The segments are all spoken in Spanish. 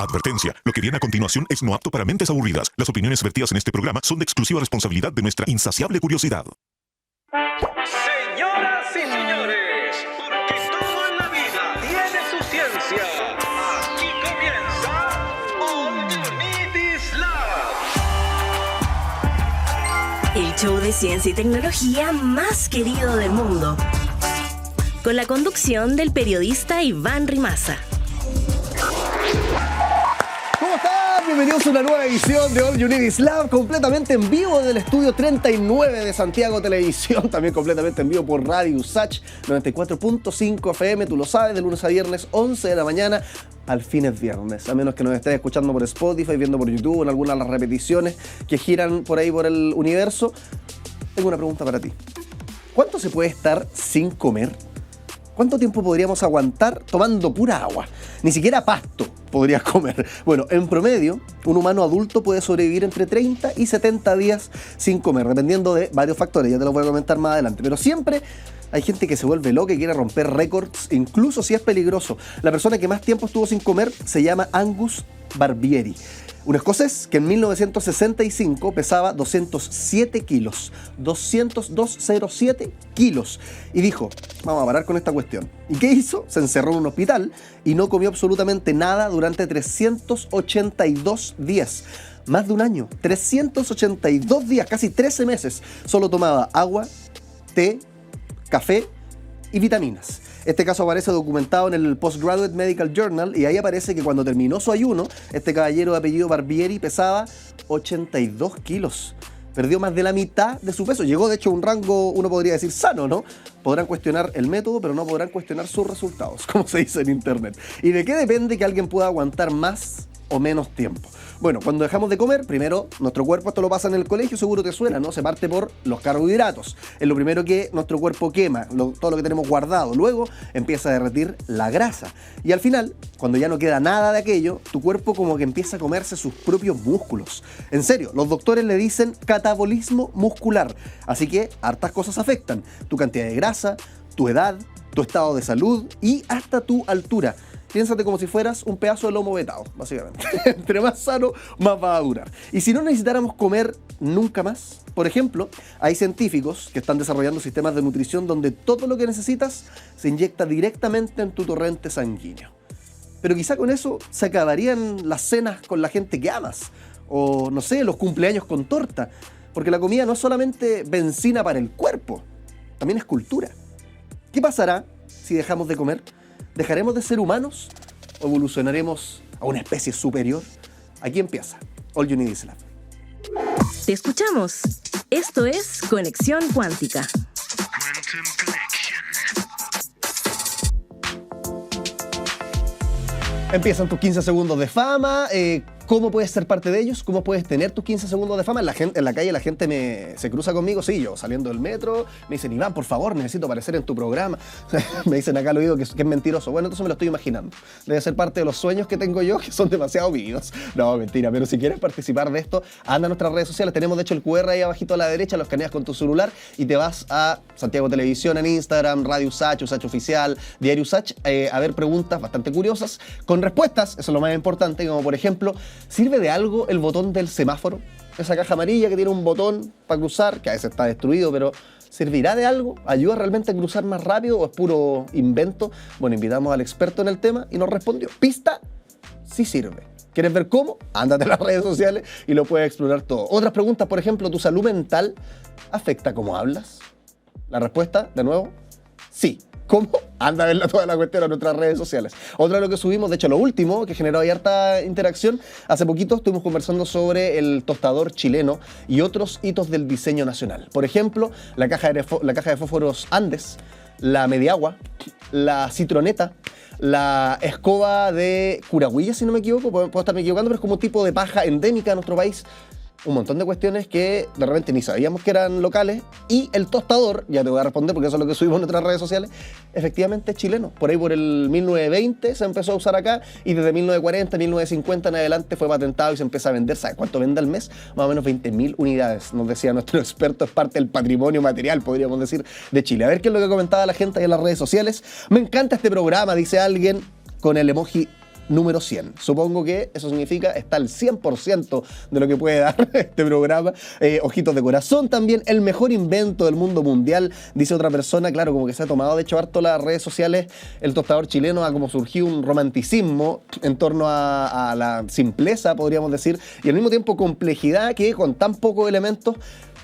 Advertencia, lo que viene a continuación es no apto para mentes aburridas. Las opiniones vertidas en este programa son de exclusiva responsabilidad de nuestra insaciable curiosidad. Señoras y señores, porque todo en la vida tiene su ciencia. Aquí comienza All You Need Is Love. El show de ciencia y tecnología más querido del mundo. Con la conducción del periodista Iván Rimaza. ¿Cómo están? Bienvenidos a una nueva edición de All You Need Is Love, completamente en vivo del estudio 39 de Santiago Televisión, también completamente en vivo por Radio USACH 94.5 FM, tú lo sabes, de lunes a viernes, 11 de la mañana, al fin es viernes, a menos que nos estés escuchando por Spotify, viendo por YouTube, en algunas de las repeticiones que giran por ahí por el universo. Tengo una pregunta para ti. ¿Cuánto se puede estar sin comer? ¿Cuánto tiempo podríamos aguantar tomando pura agua? Ni siquiera pasto podrías comer. Bueno, en promedio, un humano adulto puede sobrevivir entre 30 y 70 días sin comer, dependiendo de varios factores, ya te lo voy a comentar más adelante. Pero siempre hay gente que se vuelve loca y quiere romper récords, incluso si es peligroso. La persona que más tiempo estuvo sin comer se llama Angus Barbieri, un escocés que en 1965 pesaba 207 kilos. 207 kilos. Y dijo, vamos a parar con esta cuestión. ¿Y qué hizo? Se encerró en un hospital y no comió absolutamente nada durante 382 días. Más de un año. 382 días, casi 13 meses. Solo tomaba agua, té, café y vitaminas. Este caso aparece documentado en el Postgraduate Medical Journal y ahí aparece que cuando terminó su ayuno, este caballero de apellido Barbieri pesaba 82 kilos. Perdió más de la mitad de su peso. Llegó de hecho a un rango, uno podría decir, sano, ¿no? Podrán cuestionar el método, pero no podrán cuestionar sus resultados, como se dice en internet. ¿Y de qué depende que alguien pueda aguantar más o menos tiempo? Bueno, cuando dejamos de comer, primero, nuestro cuerpo, esto lo pasa en el colegio, seguro te suena, ¿no? Se parte por los carbohidratos. Es lo primero que nuestro cuerpo quema, todo lo que tenemos guardado. Luego empieza a derretir la grasa. Y al final, cuando ya no queda nada de aquello, tu cuerpo como que empieza a comerse sus propios músculos. En serio, los doctores le dicen catabolismo muscular. Así que hartas cosas afectan. Tu cantidad de grasa, tu edad, tu estado de salud y hasta tu altura. Piénsate como si fueras un pedazo de lomo vetado, básicamente. Entre más sano, más va a durar. Y si no necesitáramos comer nunca más, por ejemplo, hay científicos que están desarrollando sistemas de nutrición donde todo lo que necesitas se inyecta directamente en tu torrente sanguíneo. Pero quizá con eso se acabarían las cenas con la gente que amas. O, no sé, los cumpleaños con torta. Porque la comida no es solamente benzina para el cuerpo, también es cultura. ¿Qué pasará si dejamos de comer? ¿Dejaremos de ser humanos o evolucionaremos a una especie superior? Aquí empieza All You Need Is Love. Te escuchamos. Esto es Conexión Cuántica. Empiezan tus 15 segundos de fama. ¿Cómo puedes ser parte de ellos? ¿Cómo puedes tener tus 15 segundos de fama? En la calle la gente se cruza conmigo, sí, yo saliendo del metro, me dicen, Iván, por favor, necesito aparecer en tu programa. Me dicen acá al oído que es mentiroso. Bueno, entonces me lo estoy imaginando. Debe ser parte de los sueños que tengo yo, que son demasiado vividos. No, mentira, pero si quieres participar de esto, anda a nuestras redes sociales. Tenemos, de hecho, el QR ahí abajito a la derecha, lo escaneas con tu celular y te vas a Santiago Televisión en Instagram, Radio USACH, USACH Oficial, Diario USACH, a ver preguntas bastante curiosas, con respuestas, eso es lo más importante, como por ejemplo, ¿sirve de algo el botón del semáforo? Esa caja amarilla que tiene un botón para cruzar, que a veces está destruido, pero ¿servirá de algo? ¿Ayuda realmente a cruzar más rápido o es puro invento? Bueno, invitamos al experto en el tema y nos respondió. Pista, sí sirve. ¿Quieres ver cómo? Ándate a las redes sociales y lo puedes explorar todo. Otras preguntas, por ejemplo, ¿tu salud mental afecta cómo hablas? La respuesta, de nuevo, sí. ¿Cómo? Anda a verla toda la cuestión en nuestras redes sociales. Otra de lo que subimos, de hecho lo último, que generó ahí harta interacción, hace poquito estuvimos conversando sobre el tostador chileno y otros hitos del diseño nacional. Por ejemplo, la caja de fósforos Andes, la Mediagua, la Citroneta, la escoba de Curahuilla, si no me equivoco, puedo estarme equivocando, pero es como un tipo de paja endémica en nuestro país. Un montón de cuestiones que de repente ni sabíamos que eran locales. Y el tostador, ya te voy a responder porque eso es lo que subimos en nuestras redes sociales, efectivamente es chileno. Por ahí por el 1920 se empezó a usar acá y desde 1940, 1950 en adelante fue patentado y se empieza a vender. ¿Sabes cuánto vende al mes? Más o menos 20.000 unidades. Nos decía nuestro experto, es parte del patrimonio material, podríamos decir, de Chile. A ver qué es lo que comentaba la gente ahí en las redes sociales. Me encanta este programa, dice alguien, con el emoji número 100. Supongo que eso significa está al 100% de lo que puede dar este programa. Ojitos de corazón también, el mejor invento del mundo mundial, dice otra persona. Claro, como que se ha tomado de hecho harto las redes sociales, el tostador chileno, ha como surgido un romanticismo en torno a la simpleza, podríamos decir, y al mismo tiempo complejidad que con tan pocos elementos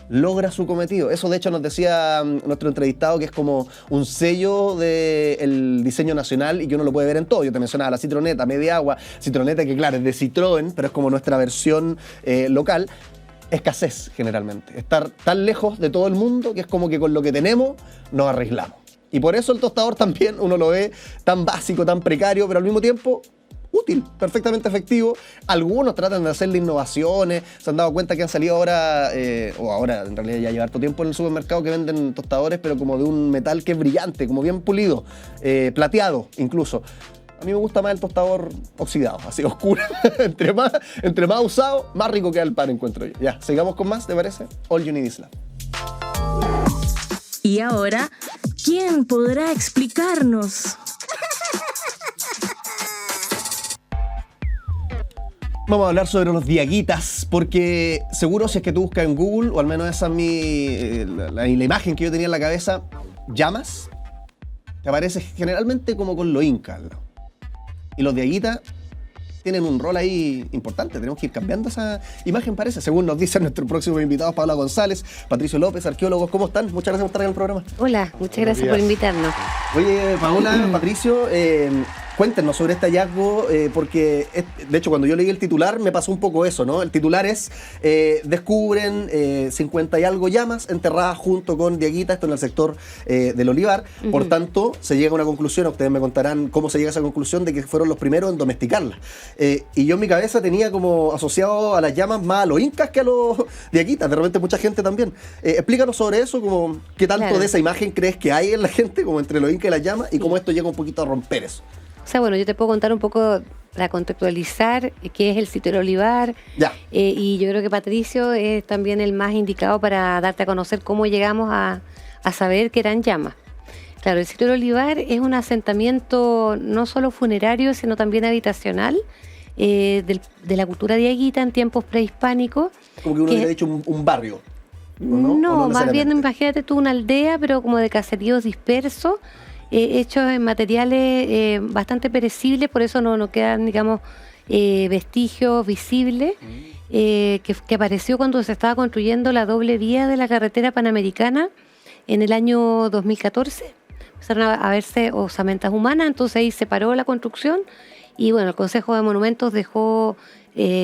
logra su cometido. Eso de hecho nos decía nuestro entrevistado, que es como un sello del diseño nacional y que uno lo puede ver en todo. Yo te mencionaba la Citroneta, media agua, Citroneta que claro es de Citroën, pero es como nuestra versión local. Escasez generalmente, estar tan lejos de todo el mundo que es como que con lo que tenemos nos arreglamos. Y por eso el tostador también uno lo ve tan básico, tan precario, pero al mismo tiempo útil, perfectamente efectivo. Algunos tratan de hacerle innovaciones, se han dado cuenta que han salido ahora, o ahora en realidad ya lleva harto tiempo en el supermercado, que venden tostadores, pero como de un metal que es brillante, como bien pulido, plateado incluso. A mí me gusta más el tostador oxidado, así oscuro. entre más usado, más rico queda el pan, encuentro yo. Ya, sigamos con más, ¿te parece? All You Need Is Love. Y ahora, ¿quién podrá explicarnos? Vamos a hablar sobre los diaguitas, porque seguro si es que tú buscas en Google, o al menos esa es la imagen que yo tenía en la cabeza, llamas, te aparece generalmente como con los incas, ¿no? Y los diaguitas tienen un rol ahí importante, tenemos que ir cambiando esa imagen, parece, según nos dicen nuestros próximos invitados, Paula González, Patricio López, arqueólogos. ¿Cómo están? Muchas gracias por estar en el programa. Hola, muchas gracias por invitarnos. Oye, Paola, Patricio, cuéntenos sobre este hallazgo, porque de hecho cuando yo leí el titular me pasó un poco eso, ¿no? El titular es, descubren 50 y algo llamas enterradas junto con diaguitas, esto en el sector del Olivar. Por tanto, se llega a una conclusión, ustedes me contarán cómo se llega a esa conclusión de que fueron los primeros en domesticarlas. Y yo en mi cabeza tenía como asociado a las llamas más a los incas que a los diaguitas, de repente mucha gente también. Explícanos sobre eso, como qué tanto de esa imagen crees que hay en la gente, como entre los incas y las llamas, y cómo esto llega un poquito a romper eso. O sea, bueno, yo te puedo contar un poco para contextualizar qué es el sitio del Olivar. Ya. Y yo creo que Patricio es también el más indicado para darte a conocer cómo llegamos a saber que eran llamas. Claro, el sitio del Olivar es un asentamiento no solo funerario, sino también habitacional de la cultura diaguita en tiempos prehispánicos. Como que uno hubiera dicho un barrio. No, más bien imagínate tú una aldea, pero como de caseríos dispersos, hechos en materiales bastante perecibles, por eso no quedan, digamos, vestigios visibles, que apareció cuando se estaba construyendo la doble vía de la carretera panamericana en el año 2014. Empezaron a verse osamentas humanas, entonces ahí se paró la construcción y bueno, el Consejo de Monumentos dejó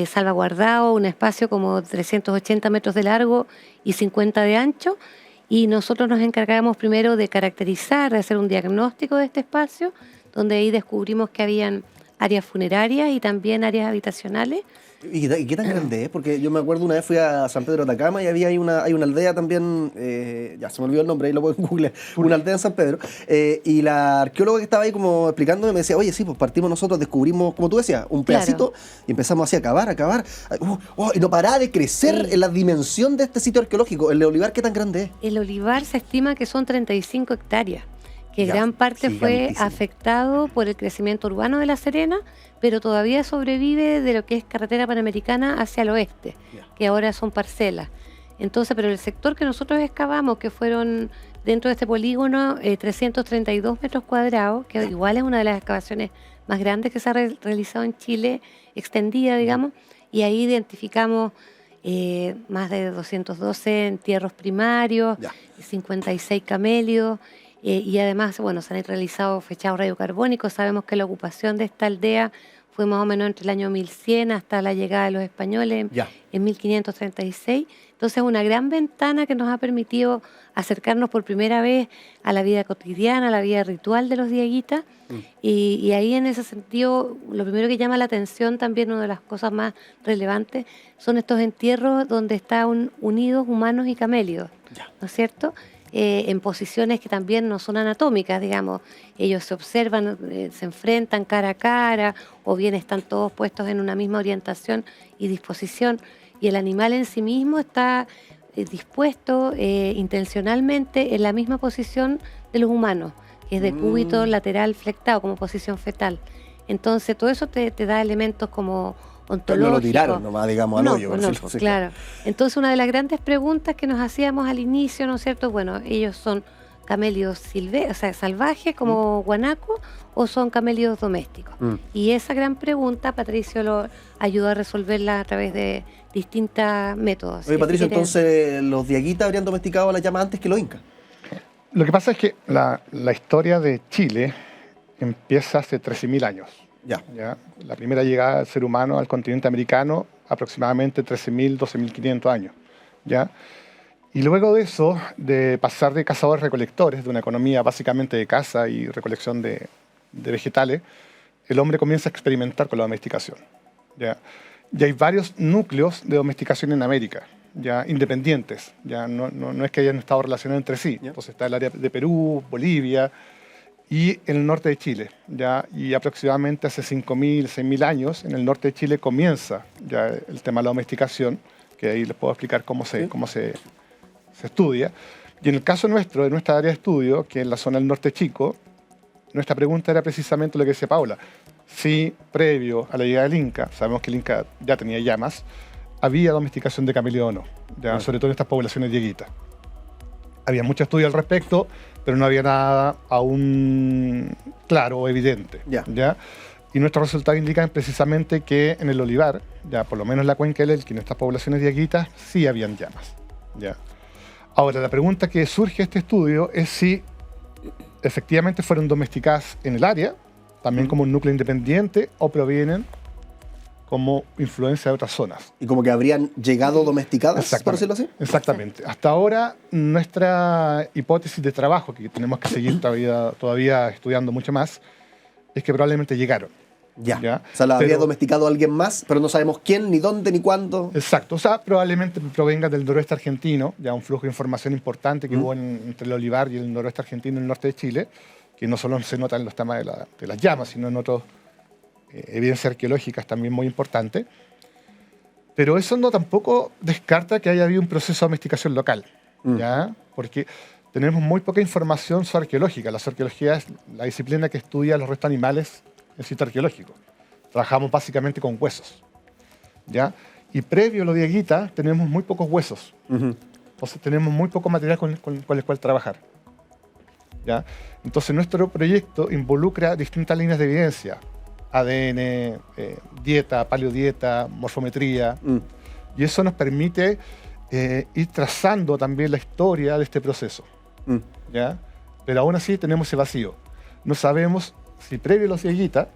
salvaguardado un espacio como 380 metros de largo y 50 de ancho. Y nosotros nos encargamos primero de caracterizar, de hacer un diagnóstico de este espacio, donde ahí descubrimos que habían áreas funerarias y también áreas habitacionales. ¿Y qué tan grande es? Porque yo me acuerdo una vez fui a San Pedro de Atacama y hay una aldea también, ya se me olvidó el nombre, ahí lo puedo googlear, una aldea en San Pedro, y la arqueóloga que estaba ahí como explicándome me decía, oye, sí, pues partimos nosotros, descubrimos, como tú decías, un pedacito, claro, y empezamos así a cavar, y no paraba de crecer en la dimensión de este sitio arqueológico. ¿El Olivar qué tan grande es? El Olivar se estima que son 35 hectáreas. Que gran parte fue afectado por el crecimiento urbano de La Serena, pero todavía sobrevive de lo que es carretera panamericana hacia el oeste, que ahora son parcelas. Entonces, pero el sector que nosotros excavamos, que fueron dentro de este polígono 332 metros cuadrados, que igual es una de las excavaciones más grandes que se ha realizado en Chile, extendida, digamos, y ahí identificamos más de 212 entierros primarios, 56 camélidos, y además, bueno, se han realizado fechados radiocarbónicos. Sabemos que la ocupación de esta aldea fue más o menos entre el año 1100 hasta la llegada de los españoles en 1536. Entonces, una gran ventana que nos ha permitido acercarnos por primera vez a la vida cotidiana, a la vida ritual de los diaguitas. Y ahí, en ese sentido, lo primero que llama la atención, también una de las cosas más relevantes, son estos entierros donde están unidos humanos y camélidos, ¿no es cierto?, en posiciones que también no son anatómicas, digamos. Ellos se observan, se enfrentan cara a cara, o bien están todos puestos en una misma orientación y disposición, y el animal en sí mismo está dispuesto intencionalmente en la misma posición de los humanos, que es de cúbito lateral flectado, como posición fetal. Entonces, todo eso te da elementos como ontológicos. No lo tiraron nomás, digamos, al hoyo. Sí, claro. Entonces, una de las grandes preguntas que nos hacíamos al inicio, ¿no es cierto? Bueno, ellos son camélidos salvajes como guanaco, o son camélidos domésticos. Y esa gran pregunta Patricio lo ayudó a resolverla a través de distintos métodos. Oye, Patricio, entonces los diaguitas habrían domesticado a la llama antes que los incas. Lo que pasa es que la historia de Chile empieza hace 13.000 años. ¿Ya? La primera llegada del ser humano al continente americano, aproximadamente 13.000, 12.500 años. ¿Ya? Y luego de eso, de pasar de cazadores-recolectores, de una economía básicamente de caza y recolección de vegetales, el hombre comienza a experimentar con la domesticación. ¿Ya? Y hay varios núcleos de domesticación en América, ya independientes. Ya no es que hayan estado relacionados entre sí. Entonces está el área de Perú, Bolivia y el norte de Chile. ¿Ya? Y aproximadamente hace 5.000, 6.000 años, en el norte de Chile comienza ya el tema de la domesticación, que ahí les puedo explicar cómo se estudia. Y en el caso nuestro, de nuestra área de estudio, que es la zona del norte chico, nuestra pregunta era precisamente lo que decía Paula. Si previo a la llegada del Inca, sabemos que el Inca ya tenía llamas, había domesticación de camello o no, ya, sobre todo en estas poblaciones dieguitas. Había mucho estudio al respecto, pero no había nada aún claro o evidente. ¿Ya? Y nuestros resultados indican precisamente que en el olivar, ya por lo menos en la cuenca del Elqui, en estas poblaciones dieguitas, sí habían llamas. ¿Ya? Ahora, la pregunta que surge de este estudio es si efectivamente fueron domesticadas en el área, también como un núcleo independiente, o provienen como influencia de otras zonas. ¿Y como que habrían llegado domesticadas, por decirlo así? Exactamente. Hasta ahora, nuestra hipótesis de trabajo, que tenemos que seguir todavía estudiando mucho más, es que probablemente llegaron. ¿Ya? O sea, la habría domesticado alguien más, pero no sabemos quién, ni dónde, ni cuándo. Exacto. O sea, probablemente provenga del noroeste argentino, ya un flujo de información importante que hubo entre el olivar y el noroeste argentino y el norte de Chile, que no solo se nota en los temas de las llamas, sino en otras evidencias arqueológicas también muy importantes. Pero eso no tampoco descarta que haya habido un proceso de domesticación local, ¿ya? Porque tenemos muy poca información arqueológica. La arqueología es la disciplina que estudia los restos animales en sitio arqueológico. Trabajamos básicamente con huesos, ¿ya? Y previo a los dieguitas tenemos muy pocos huesos. Entonces tenemos muy poco material con el cual trabajar, ¿ya? Entonces nuestro proyecto involucra distintas líneas de evidencia: ADN, dieta, paleodieta, morfometría. Y eso nos permite ir trazando también la historia de este proceso, ¿ya? Pero aún así tenemos ese vacío. No sabemos si previo a los dieguitas,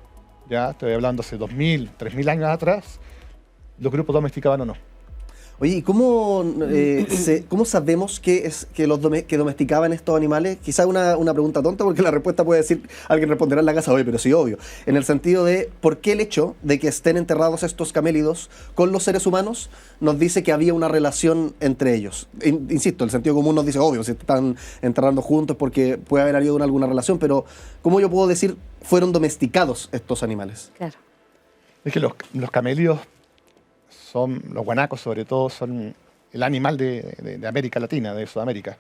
ya estoy hablando hace 2.000, 3.000 años atrás, los grupos domesticaban o no. Oye, ¿y cómo sabemos que domesticaban estos animales? Quizás una pregunta tonta, porque la respuesta puede decir, alguien responderá en la casa, oye, pero sí, obvio. En el sentido de, ¿por qué el hecho de que estén enterrados estos camélidos con los seres humanos nos dice que había una relación entre ellos? Insisto, el sentido común nos dice, obvio, si están enterrando juntos porque puede haber habido alguna relación, pero ¿cómo yo puedo decir fueron domesticados estos animales? Claro. Es que los camélidos los guanacos sobre todo, son el animal de América Latina, de Sudamérica.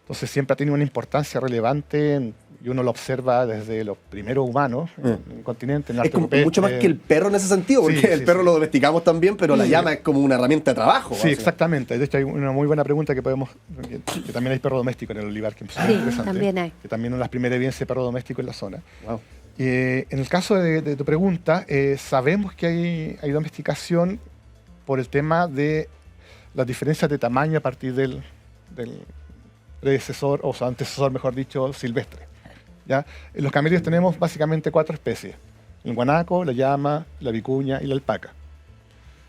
Entonces siempre ha tenido una importancia relevante y uno lo observa desde los primeros humanos en el continente. En es como mucho más que el perro en ese sentido, porque el perro lo domesticamos también, pero la llama es como una herramienta de trabajo. Sí, exactamente. De hecho hay una muy buena pregunta que también hay perro doméstico en el olivar, que es interesante. También hay. Que también es la primera evidencia de perro doméstico en la zona. Wow. En el caso de tu pregunta, sabemos que hay domesticación por el tema de las diferencias de tamaño a partir del predecesor, o sea, antecesor, mejor dicho, silvestre. ¿Ya? En los camélidos tenemos básicamente 4 especies: el guanaco, la llama, la vicuña y la alpaca.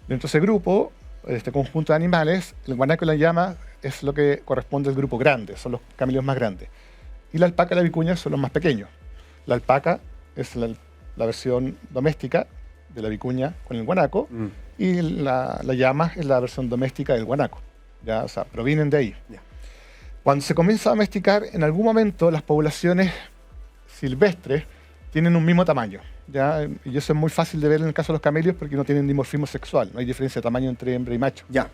Dentro de ese grupo, este conjunto de animales, el guanaco y la llama es lo que corresponde al grupo grande, son los camélidos más grandes. Y la alpaca y la vicuña son los más pequeños. La alpaca es la versión doméstica de la vicuña con el guanaco, y la llama es la versión doméstica del guanaco. ¿Ya? O sea, provienen de ahí. Ya. Cuando se comienza a domesticar, en algún momento las poblaciones silvestres tienen un mismo tamaño, ¿ya? Y eso es muy fácil de ver en el caso de los camélidos porque no tienen dimorfismo sexual, no hay diferencia de tamaño entre hembra y macho. Ya.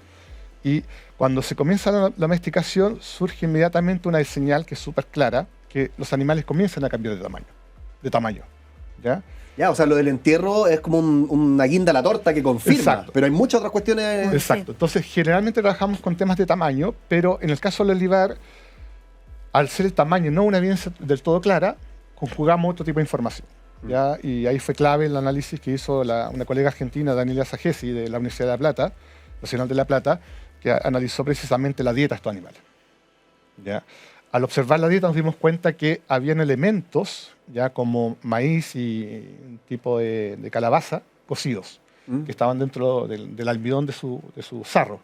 Y cuando se comienza la domesticación, surge inmediatamente una señal que es súper clara, que los animales comienzan a cambiar de tamaño. ¿Ya? Ya, o sea, lo del entierro es como una guinda a la torta que confirma, exacto, pero hay muchas otras cuestiones. Exacto, entonces generalmente trabajamos con temas de tamaño, pero en el caso del olivar, al ser el tamaño no una evidencia del todo clara, conjugamos otro tipo de información. ¿Ya? Y ahí fue clave el análisis que hizo una colega argentina, Daniela Sagesi, de la Universidad de La Plata, Nacional de La Plata, que analizó precisamente la dieta de estos animales. ¿Ya? Al observar la dieta nos dimos cuenta que habían elementos, ya como maíz y un tipo de calabaza, cocidos, que estaban dentro del almidón de su sarro.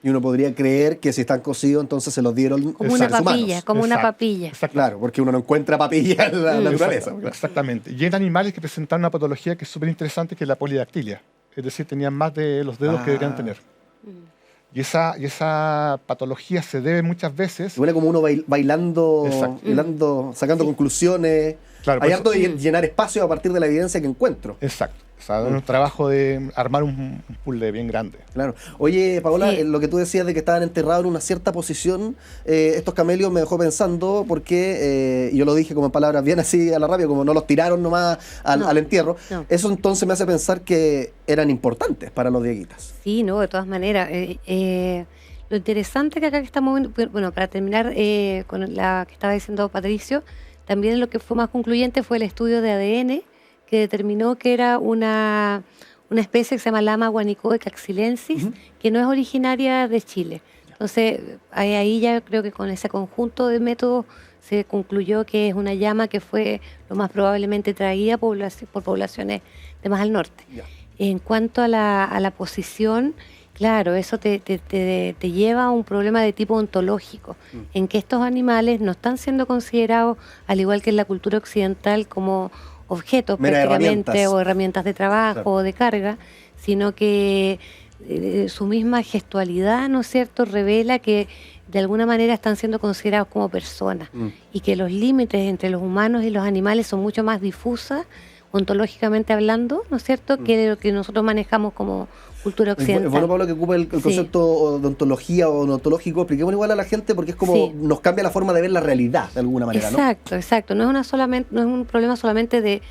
Y uno podría creer que si están cocidos, entonces se los dieron como una papilla, como una papilla. Claro, porque uno no encuentra papilla en la naturaleza. Exactamente. Y hay animales que presentan una patología que es súper interesante, que es la polidactilia. Es decir, tenían más de los dedos que deberían tener. Y esa patología se debe muchas veces... Huele como uno bailando, sacando conclusiones. Claro, hay harto de llenar espacio a partir de la evidencia que encuentro. Exacto. O sea, un trabajo de armar un puzzle bien grande. Claro. Oye, Paola, lo que tú decías de que estaban enterrados en una cierta posición, estos camelios me dejó pensando porque, yo lo dije como en palabras bien así a la rabia, como no los tiraron nomás al entierro. No. Eso entonces me hace pensar que eran importantes para los dieguitas. Sí, no, de todas maneras. Lo interesante que acá estamos, bueno, para terminar con la que estaba diciendo Patricio, también lo que fue más concluyente fue el estudio de ADN, que determinó que era una especie que se llama Lama guanicoe caxilensis, que no es originaria de Chile. Entonces, ahí ya creo que con ese conjunto de métodos se concluyó que es una llama que fue lo más probablemente traída por poblaciones de más al norte. En cuanto a la posición, claro, eso te lleva a un problema de tipo ontológico, en que estos animales no están siendo considerados, al igual que en la cultura occidental, como objetos prácticamente o herramientas de trabajo o de carga, sino que su misma gestualidad, ¿no es cierto?, revela que de alguna manera están siendo considerados como personas y que los límites entre los humanos y los animales son mucho más difusas, ontológicamente hablando, ¿no es cierto?, que lo que nosotros manejamos como cultura occidental. Es bueno, Pablo, que ocupe el concepto de ontología o ontológico. Expliquémoslo igual a la gente porque es como nos cambia la forma de ver la realidad de alguna manera, exacto, ¿no? Exacto. No es un problema solamente de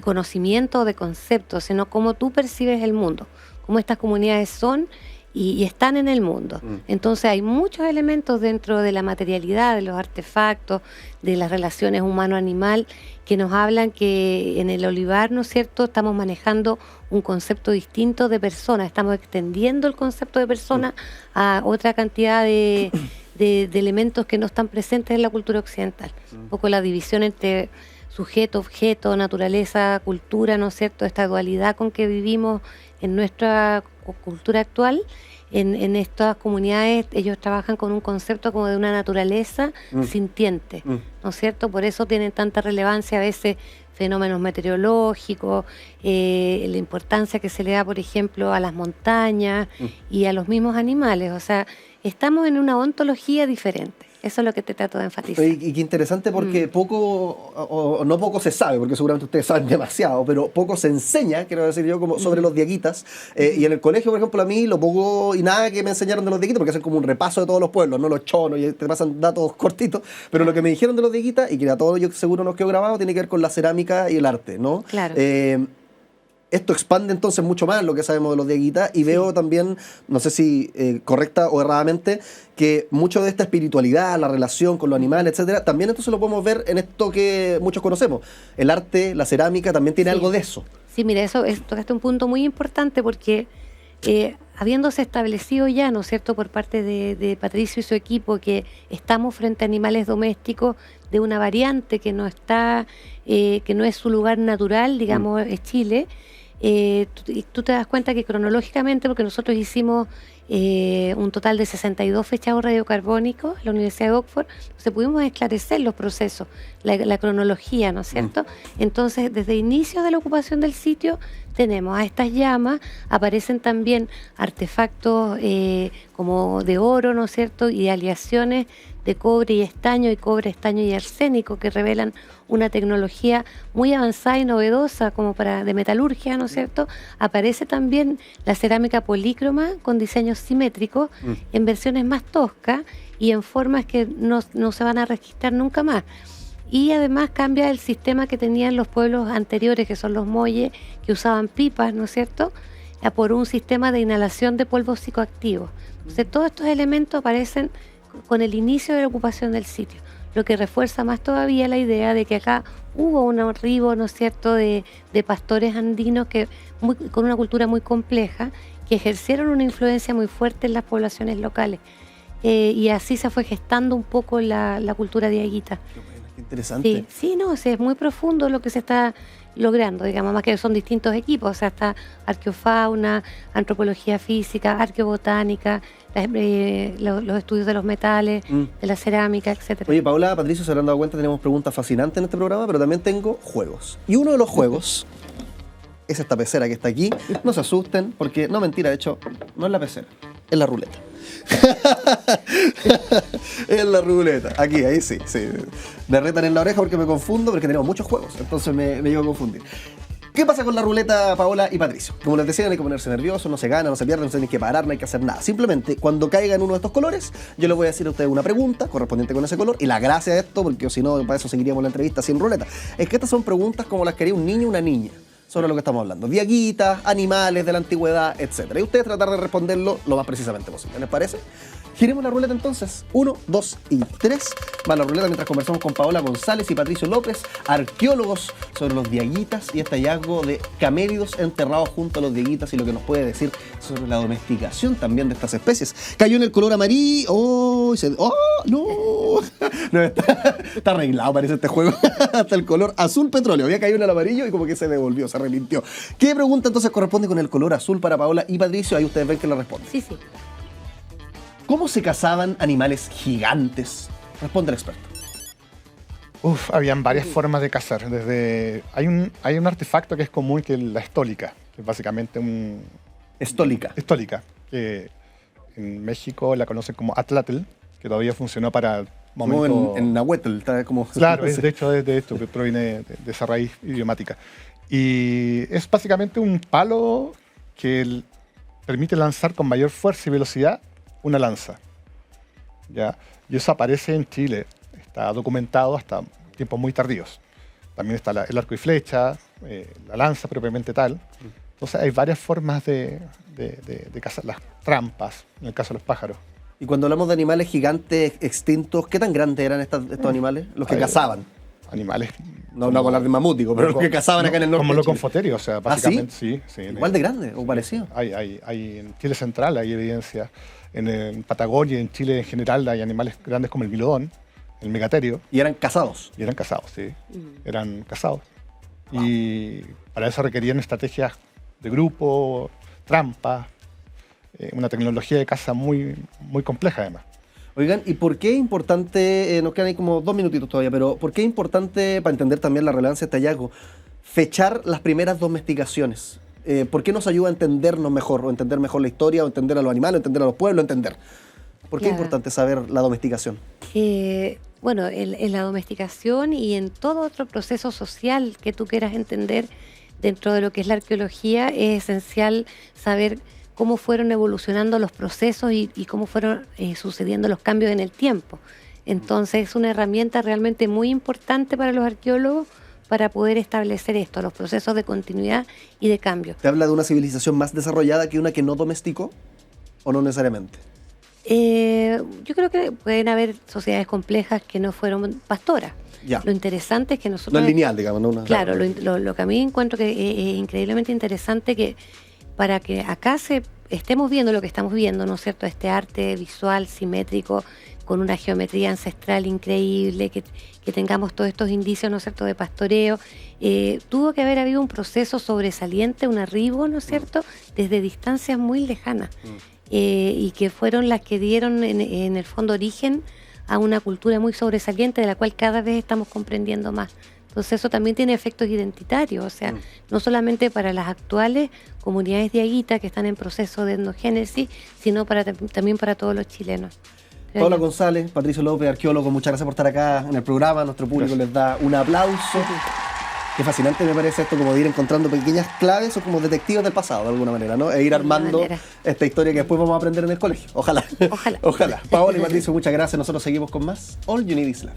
conocimiento o de concepto, sino cómo tú percibes el mundo, cómo estas comunidades son y están en el mundo. Entonces hay muchos elementos dentro de la materialidad, de los artefactos, de las relaciones humano-animal, que nos hablan que en el olivar, ¿no es cierto?, estamos manejando un concepto distinto de persona, estamos extendiendo el concepto de persona a otra cantidad de elementos que no están presentes en la cultura occidental. Un poco la división entre sujeto, objeto, naturaleza, cultura, ¿no es cierto?, esta dualidad con que vivimos en nuestra cultura actual. En estas comunidades ellos trabajan con un concepto como de una naturaleza sintiente, ¿no es cierto? Por eso tienen tanta relevancia a veces fenómenos meteorológicos, la importancia que se le da, por ejemplo, a las montañas y a los mismos animales. O sea, estamos en una ontología diferente. Eso es lo que te trato de enfatizar. Y qué interesante porque poco, o no poco se sabe, porque seguramente ustedes saben demasiado, pero poco se enseña, quiero decir yo, como sobre los dieguitas. Y en el colegio, por ejemplo, a mí lo poco y nada que me enseñaron de los dieguitas, porque hacen como un repaso de todos los pueblos, no los chonos, y te pasan datos cortitos, pero lo que me dijeron de los dieguitas, y que a todos yo seguro nos quedó grabado, tiene que ver con la cerámica y el arte, ¿no? Claro. Esto expande entonces mucho más lo que sabemos de los dieguitas y veo también, no sé si correcta o erradamente, que mucho de esta espiritualidad, la relación con los animales, etcétera, también entonces lo podemos ver en esto que muchos conocemos. El arte, la cerámica, también tiene algo de eso. Sí, mira, tocaste un punto muy importante porque habiéndose establecido ya, ¿no es cierto?, por parte de Patricio y su equipo, que estamos frente a animales domésticos de una variante que no está, que no es su lugar natural, digamos, es Chile. Tú te das cuenta que cronológicamente, porque nosotros hicimos un total de 62 fechados radiocarbónicos en la Universidad de Oxford, se pudimos esclarecer los procesos, la cronología, ¿no es cierto? Entonces, desde inicios de la ocupación del sitio, tenemos a estas llamas, aparecen también artefactos como de oro, ¿no es cierto?, y aleaciones de cobre y estaño y arsénico, que revelan una tecnología muy avanzada y novedosa como de metalurgia, ¿no es cierto? Aparece también la cerámica polícroma con diseños simétricos en versiones más toscas y en formas que no se van a registrar nunca más. y además cambia el sistema que tenían los pueblos anteriores, que son los moyes, que usaban pipas, ¿no es cierto?, por un sistema de inhalación de polvos psicoactivos. Entonces, todos estos elementos aparecen con el inicio de la ocupación del sitio, lo que refuerza más todavía la idea de que acá hubo un arribo, ¿no es cierto?, de pastores andinos con una cultura muy compleja, que ejercieron una influencia muy fuerte en las poblaciones locales. Y así se fue gestando un poco la cultura diaguita. Qué interesante. Sí, no, es muy profundo lo que se está logrando, digamos, más que son distintos equipos, o sea, está arqueofauna, antropología física, arqueobotánica, los estudios de los metales, de la cerámica, etcétera. Oye, Paola, Patricio, se habrán dado cuenta, tenemos preguntas fascinantes en este programa, pero también tengo juegos. Y uno de los juegos es esta pecera que está aquí. No se asusten, porque, no, mentira, de hecho, no es la pecera, es la ruleta. Es la ruleta. Aquí, ahí sí. Me retan en la oreja porque me confundo, porque tenemos muchos juegos, entonces me llevo a confundir. ¿Qué pasa con la ruleta, Paola y Patricio? Como les decía, no hay que ponerse nerviosos, no se gana, no se pierde, no se tiene que parar, no hay que hacer nada. Simplemente, cuando caiga en uno de estos colores, yo les voy a decir a ustedes una pregunta correspondiente con ese color. Y la gracia de esto, porque si no, para eso seguiríamos la entrevista sin ruleta, es que estas son preguntas como las que haría un niño o una niña. Sobre lo que estamos hablando. Diaguitas, animales de la antigüedad, etc. Y ustedes tratar de responderlo lo más precisamente posible. ¿Les parece? Giremos la ruleta entonces. 1, 2 y 3. Va la ruleta mientras conversamos con Paola González y Patricio López, arqueólogos, sobre los diaguitas y este hallazgo de camélidos enterrados junto a los diaguitas y lo que nos puede decir sobre la domesticación también de estas especies. Cayó en el color amarillo. ¡Oh! No, está arreglado, parece este juego. Hasta el color azul petróleo. Había caído en el amarillo y como que se devolvió, se relimpió. ¿Qué pregunta entonces corresponde con el color azul para Paola y Patricio? Ahí ustedes ven que la responden. Sí. ¿Cómo se cazaban animales gigantes? Responde el experto. Habían varias formas de cazar. Hay un artefacto que es común, que es la estólica, que es básicamente Estólica, que en México la conocen como atlatl, que todavía funcionó para momentos... Como en Nahuatl, está como... Claro, de hecho de esto, que proviene de esa raíz idiomática. Y es básicamente un palo que permite lanzar con mayor fuerza y velocidad una lanza. ¿Ya? Y eso aparece en Chile, está documentado hasta tiempos muy tardíos. También está el arco y flecha, la lanza propiamente tal. Entonces hay varias formas de cazar, las trampas, en el caso de los pájaros. Y cuando hablamos de animales gigantes extintos, ¿qué tan grandes eran estos animales? Los que cazaban. Animales... No con hablar de mamut, digo, pero los que cazaban acá en el norte. Como los confoterios, o sea, básicamente. ¿Sí? Sí. Igual de grande o parecido. Hay en Chile central hay evidencia. En Patagonia y en Chile en general hay animales grandes como el milodón, el megaterio. ¿Y eran cazados? Sí. Eran cazados. Wow. Y para eso requerían estrategias de grupo, trampas, una tecnología de caza muy, muy compleja además. Oigan, ¿y por qué es importante, nos quedan ahí como 2 minutitos todavía, pero por qué es importante, para entender también la relevancia de este hallazgo, fechar las primeras domesticaciones? ¿Por qué nos ayuda a entendernos mejor, o entender mejor la historia, o entender a los animales, o entender a los pueblos, entender? ¿Por qué es importante saber la domesticación? Bueno, en la domesticación y en todo otro proceso social que tú quieras entender dentro de lo que es la arqueología, es esencial saber cómo fueron evolucionando los procesos y cómo fueron sucediendo los cambios en el tiempo. Entonces es una herramienta realmente muy importante para los arqueólogos para poder establecer esto, los procesos de continuidad y de cambio. ¿Te habla de una civilización más desarrollada que una que no domesticó o no necesariamente? Yo creo que pueden haber sociedades complejas que no fueron pastoras. Ya. Lo interesante es que nosotros... No es lineal, digamos. No, claro, lo que a mí encuentro que es increíblemente interesante que para que acá estemos viendo lo que estamos viendo, ¿no es cierto? Este arte visual, simétrico, con una geometría ancestral increíble, que tengamos todos estos indicios, ¿no es cierto?, de pastoreo. Tuvo que haber habido un proceso sobresaliente, un arribo, ¿no es cierto?, desde distancias muy lejanas, y que fueron las que dieron en el fondo origen a una cultura muy sobresaliente de la cual cada vez estamos comprendiendo más. Entonces eso también tiene efectos identitarios, o sea, no solamente para las actuales comunidades diaguitas que están en proceso de etnogénesis, sino también para todos los chilenos. Paola González, Patricio López, arqueólogo, muchas gracias por estar acá en el programa. Nuestro público les da un aplauso. Qué fascinante me parece esto, como de ir encontrando pequeñas claves o como detectives del pasado, de alguna manera, ¿no? E ir armando esta historia que después vamos a aprender en el colegio. Ojalá. Ojalá. Paola y Patricio, muchas gracias. Nosotros seguimos con más All You Need Is Love.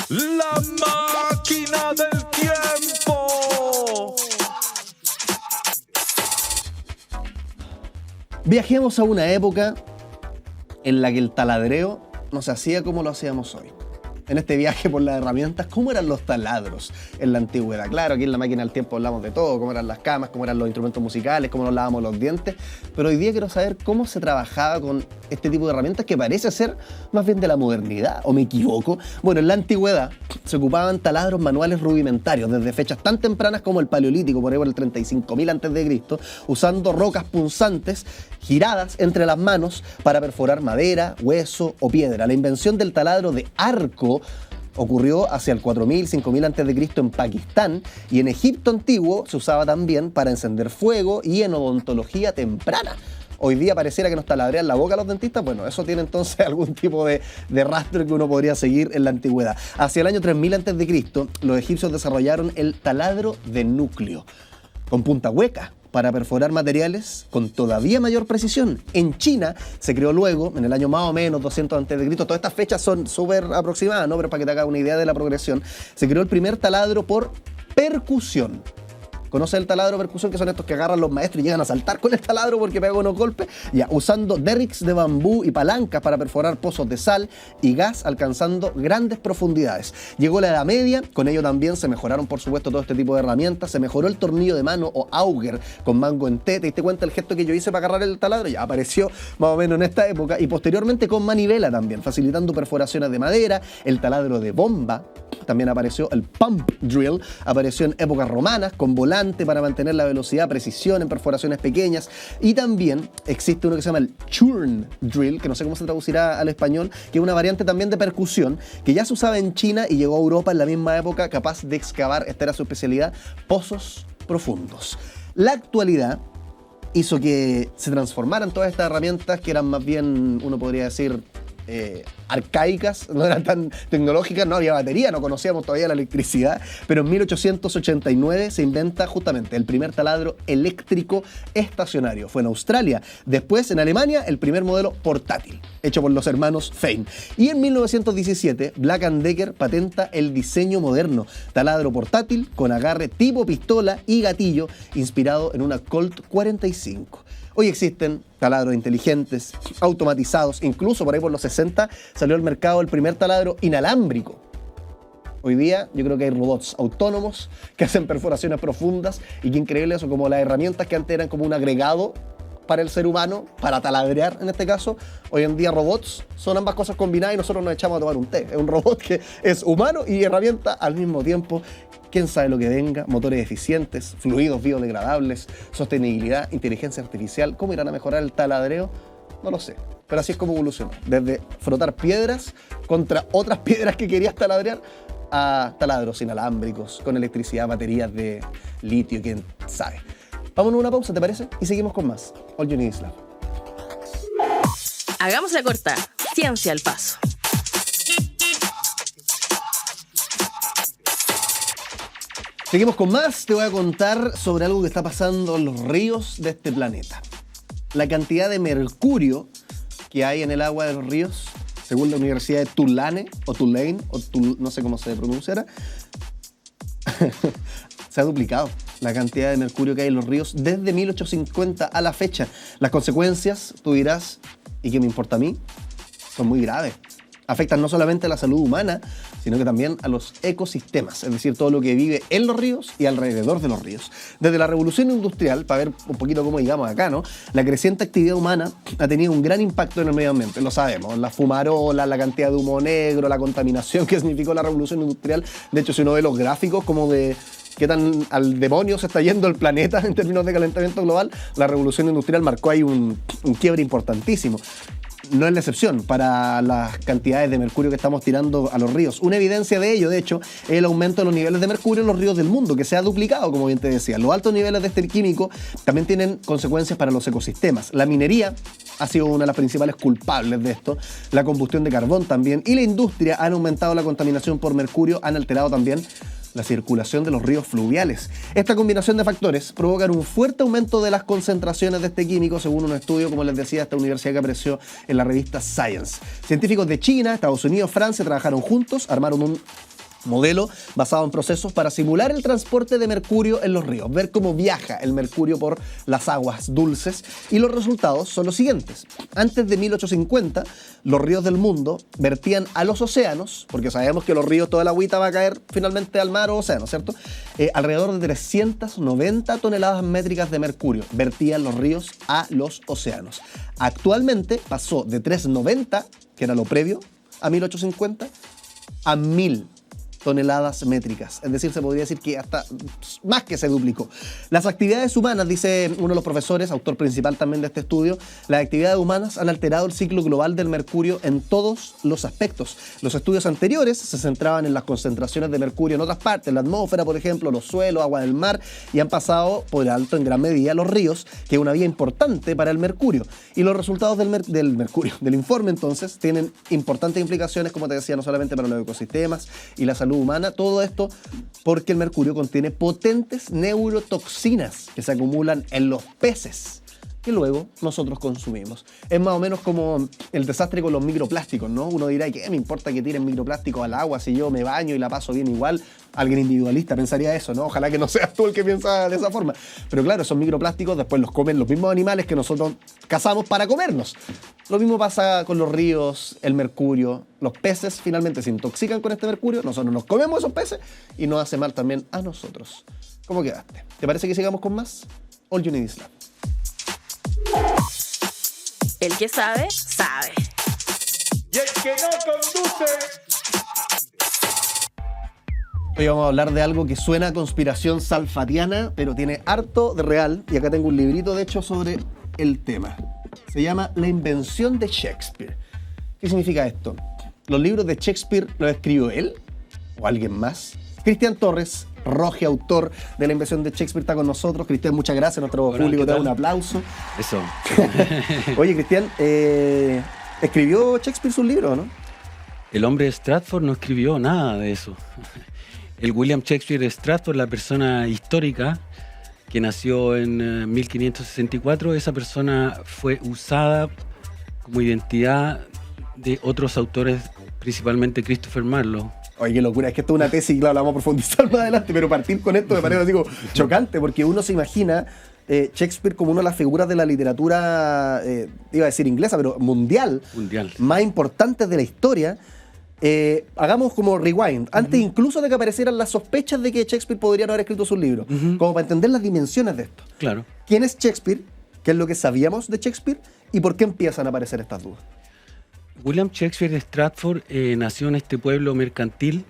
La máquina del tiempo. Viajemos a una época en la que el taladreo no se hacía como lo hacíamos hoy. En este viaje por las herramientas, ¿cómo eran los taladros en la antigüedad? Claro, aquí en la máquina del tiempo hablamos de todo, cómo eran las camas, cómo eran los instrumentos musicales, cómo nos lavábamos los dientes, pero hoy día quiero saber cómo se trabajaba con este tipo de herramientas que parece ser más bien de la modernidad, ¿o me equivoco? Bueno, en la antigüedad se ocupaban taladros manuales rudimentarios desde fechas tan tempranas como el Paleolítico, por ahí por el 35.000 a.C., usando rocas punzantes giradas entre las manos para perforar madera, hueso o piedra. La invención del taladro de arco ocurrió hacia el 4000, 5000 a.C. en Pakistán, y en Egipto antiguo se usaba también para encender fuego y en odontología temprana. Hoy día pareciera que nos taladrean la boca a los dentistas. Bueno, eso tiene entonces algún tipo de rastro que uno podría seguir en la antigüedad. Hacia el año 3000 a.C., los egipcios desarrollaron el taladro de núcleo, con punta hueca, para perforar materiales con todavía mayor precisión. En China se creó luego, en el año más o menos 200 a.C., todas estas fechas son súper aproximadas, ¿no? Pero para que te hagas una idea de la progresión, se creó el primer taladro por percusión. ¿Conoces el taladro de percusión? Que son estos que agarran los maestros y llegan a saltar con el taladro porque pegan unos golpes. Ya, usando derricks de bambú y palancas para perforar pozos de sal y gas, alcanzando grandes profundidades. Llegó la Edad Media, con ello también se mejoraron, por supuesto, todo este tipo de herramientas. Se mejoró el tornillo de mano o auger con mango en T. ¿Te diste cuenta el gesto que yo hice para agarrar el taladro? Ya apareció más o menos en esta época. Y posteriormente con manivela también, facilitando perforaciones de madera. El taladro de bomba también apareció. El pump drill apareció en épocas romanas, con volante para mantener la velocidad, precisión en perforaciones pequeñas. Y también existe uno que se llama el churn drill, que no sé cómo se traducirá al español, que es una variante también de percusión, que ya se usaba en China y llegó a Europa en la misma época, capaz de excavar, esta era su especialidad, pozos profundos. La actualidad hizo que se transformaran todas estas herramientas que eran más bien, uno podría decir, arcaicas, no eran tan tecnológicas, no había batería, no conocíamos todavía la electricidad, pero en 1889 se inventa justamente el primer taladro eléctrico estacionario. Fue en Australia. Después, en Alemania, el primer modelo portátil, hecho por los hermanos Fein. Y en 1917, Black & Decker patenta el diseño moderno, taladro portátil con agarre tipo pistola y gatillo, inspirado en una Colt 45. Hoy existen taladros inteligentes, automatizados, incluso por ahí por los 60 salió al mercado el primer taladro inalámbrico. Hoy día yo creo que hay robots autónomos que hacen perforaciones profundas, y qué increíble eso, como las herramientas que antes eran como un agregado para el ser humano, para taladrear en este caso, hoy en día robots son ambas cosas combinadas y nosotros nos echamos a tomar un té. Es un robot que es humano y herramienta al mismo tiempo. Quién sabe lo que venga, motores eficientes, fluidos biodegradables, sostenibilidad, inteligencia artificial. ¿Cómo irán a mejorar el taladreo? No lo sé, pero así es como evolucionó. Desde frotar piedras contra otras piedras que querías taladrear, a taladros inalámbricos, con electricidad, baterías de litio, quién sabe. Vámonos a una pausa, ¿te parece? Y seguimos con más. All You Need Is Love. Hagamos la corta. Ciencia al paso. Seguimos con más. Te voy a contar sobre algo que está pasando en los ríos de este planeta. La cantidad de mercurio que hay en el agua de los ríos, según la Universidad de Tulane, no sé cómo se pronunciará, se ha duplicado la cantidad de mercurio que hay en los ríos desde 1850 a la fecha. Las consecuencias, tú dirás, ¿y qué me importa a mí?, son muy graves. Afectan no solamente a la salud humana, sino que también a los ecosistemas, es decir, todo lo que vive en los ríos y alrededor de los ríos. Desde la revolución industrial, para ver un poquito cómo digamos acá, ¿no?, la creciente actividad humana ha tenido un gran impacto en el medio ambiente, lo sabemos, la fumarola, la cantidad de humo negro, la contaminación que significó la revolución industrial. De hecho, si uno ve los gráficos como de qué tan al demonio se está yendo el planeta en términos de calentamiento global, la revolución industrial marcó ahí un quiebre importantísimo. No es la excepción para las cantidades de mercurio que estamos tirando a los ríos. Una evidencia de ello, de hecho, es el aumento de los niveles de mercurio en los ríos del mundo, que se ha duplicado, como bien te decía. Los altos niveles de este químico también tienen consecuencias para los ecosistemas. La minería ha sido una de las principales culpables de esto, la combustión de carbón también, y la industria han aumentado la contaminación por mercurio, han alterado también la circulación de los ríos fluviales. Esta combinación de factores provocan un fuerte aumento de las concentraciones de este químico, según un estudio, como les decía, esta universidad que apareció en la revista Science. Científicos de China, Estados Unidos, Francia trabajaron juntos, armaron un Modelo basado en procesos para simular el transporte de mercurio en los ríos, ver cómo viaja el mercurio por las aguas dulces, y los resultados son los siguientes. Antes de 1850, los ríos del mundo vertían a los océanos, porque sabemos que los ríos, toda la agüita va a caer finalmente al mar o océano, ¿cierto? Alrededor de 390 toneladas métricas de mercurio vertían los ríos a los océanos. Actualmente pasó de 390, que era lo previo a 1850, a 1000 toneladas métricas. Es decir, se podría decir que hasta más que se duplicó. Las actividades humanas, dice uno de los profesores, autor principal también de este estudio, las actividades humanas han alterado el ciclo global del mercurio en todos los aspectos. Los estudios anteriores se centraban en las concentraciones de mercurio en otras partes, en la atmósfera, por ejemplo, los suelos, agua del mar, y han pasado por alto en gran medida los ríos, que es una vía importante para el mercurio. Y los resultados del informe, entonces, tienen importantes implicaciones, como te decía, no solamente para los ecosistemas y la salud humana, todo esto porque el mercurio contiene potentes neurotoxinas que se acumulan en los peces, que luego nosotros consumimos. Es más o menos como el desastre con los microplásticos, ¿no? Uno dirá, ¿qué me importa que tiren microplásticos al agua si yo me baño y la paso bien igual? Alguien individualista pensaría eso, ¿no? Ojalá que no seas tú el que piensa de esa forma. Pero claro, esos microplásticos después los comen los mismos animales que nosotros cazamos para comernos. Lo mismo pasa con los ríos, el mercurio. Los peces finalmente se intoxican con este mercurio, nosotros nos comemos esos peces y nos hace mal también a nosotros. ¿Cómo quedaste? ¿Te parece que sigamos con más? All You Need Is Love. El que sabe, sabe. Y el que no conduce. Hoy vamos a hablar de algo que suena a conspiración salfatiana, pero tiene harto de real. Y acá tengo un librito, de hecho, sobre el tema. Se llama La invención de Shakespeare. ¿Qué significa esto? ¿Los libros de Shakespeare los escribió él o alguien más? Cristian Torres, Roge, autor de La invención de Shakespeare, está con nosotros. Cristian, muchas gracias. Nuestro público te da un aplauso. Eso. Oye, Cristian, ¿escribió Shakespeare sus libros, no? El hombre de Stratford no escribió nada de eso. El William Shakespeare de Stratford, la persona histórica que nació en 1564, esa persona fue usada como identidad de otros autores, principalmente Christopher Marlowe. Oye, qué locura, es que esto es una tesis y claro, la vamos a profundizar más adelante, pero partir con esto me parece así como chocante, porque uno se imagina Shakespeare como una de las figuras de la literatura, iba a decir inglesa, pero mundial. Más importantes de la historia. Hagamos como rewind, antes incluso de que aparecieran las sospechas de que Shakespeare podría no haber escrito sus libros, como para entender las dimensiones de esto. Claro. ¿Quién es Shakespeare? ¿Qué es lo que sabíamos de Shakespeare? ¿Y por qué empiezan a aparecer estas dudas? William Shakespeare de Stratford nació en este pueblo mercantil,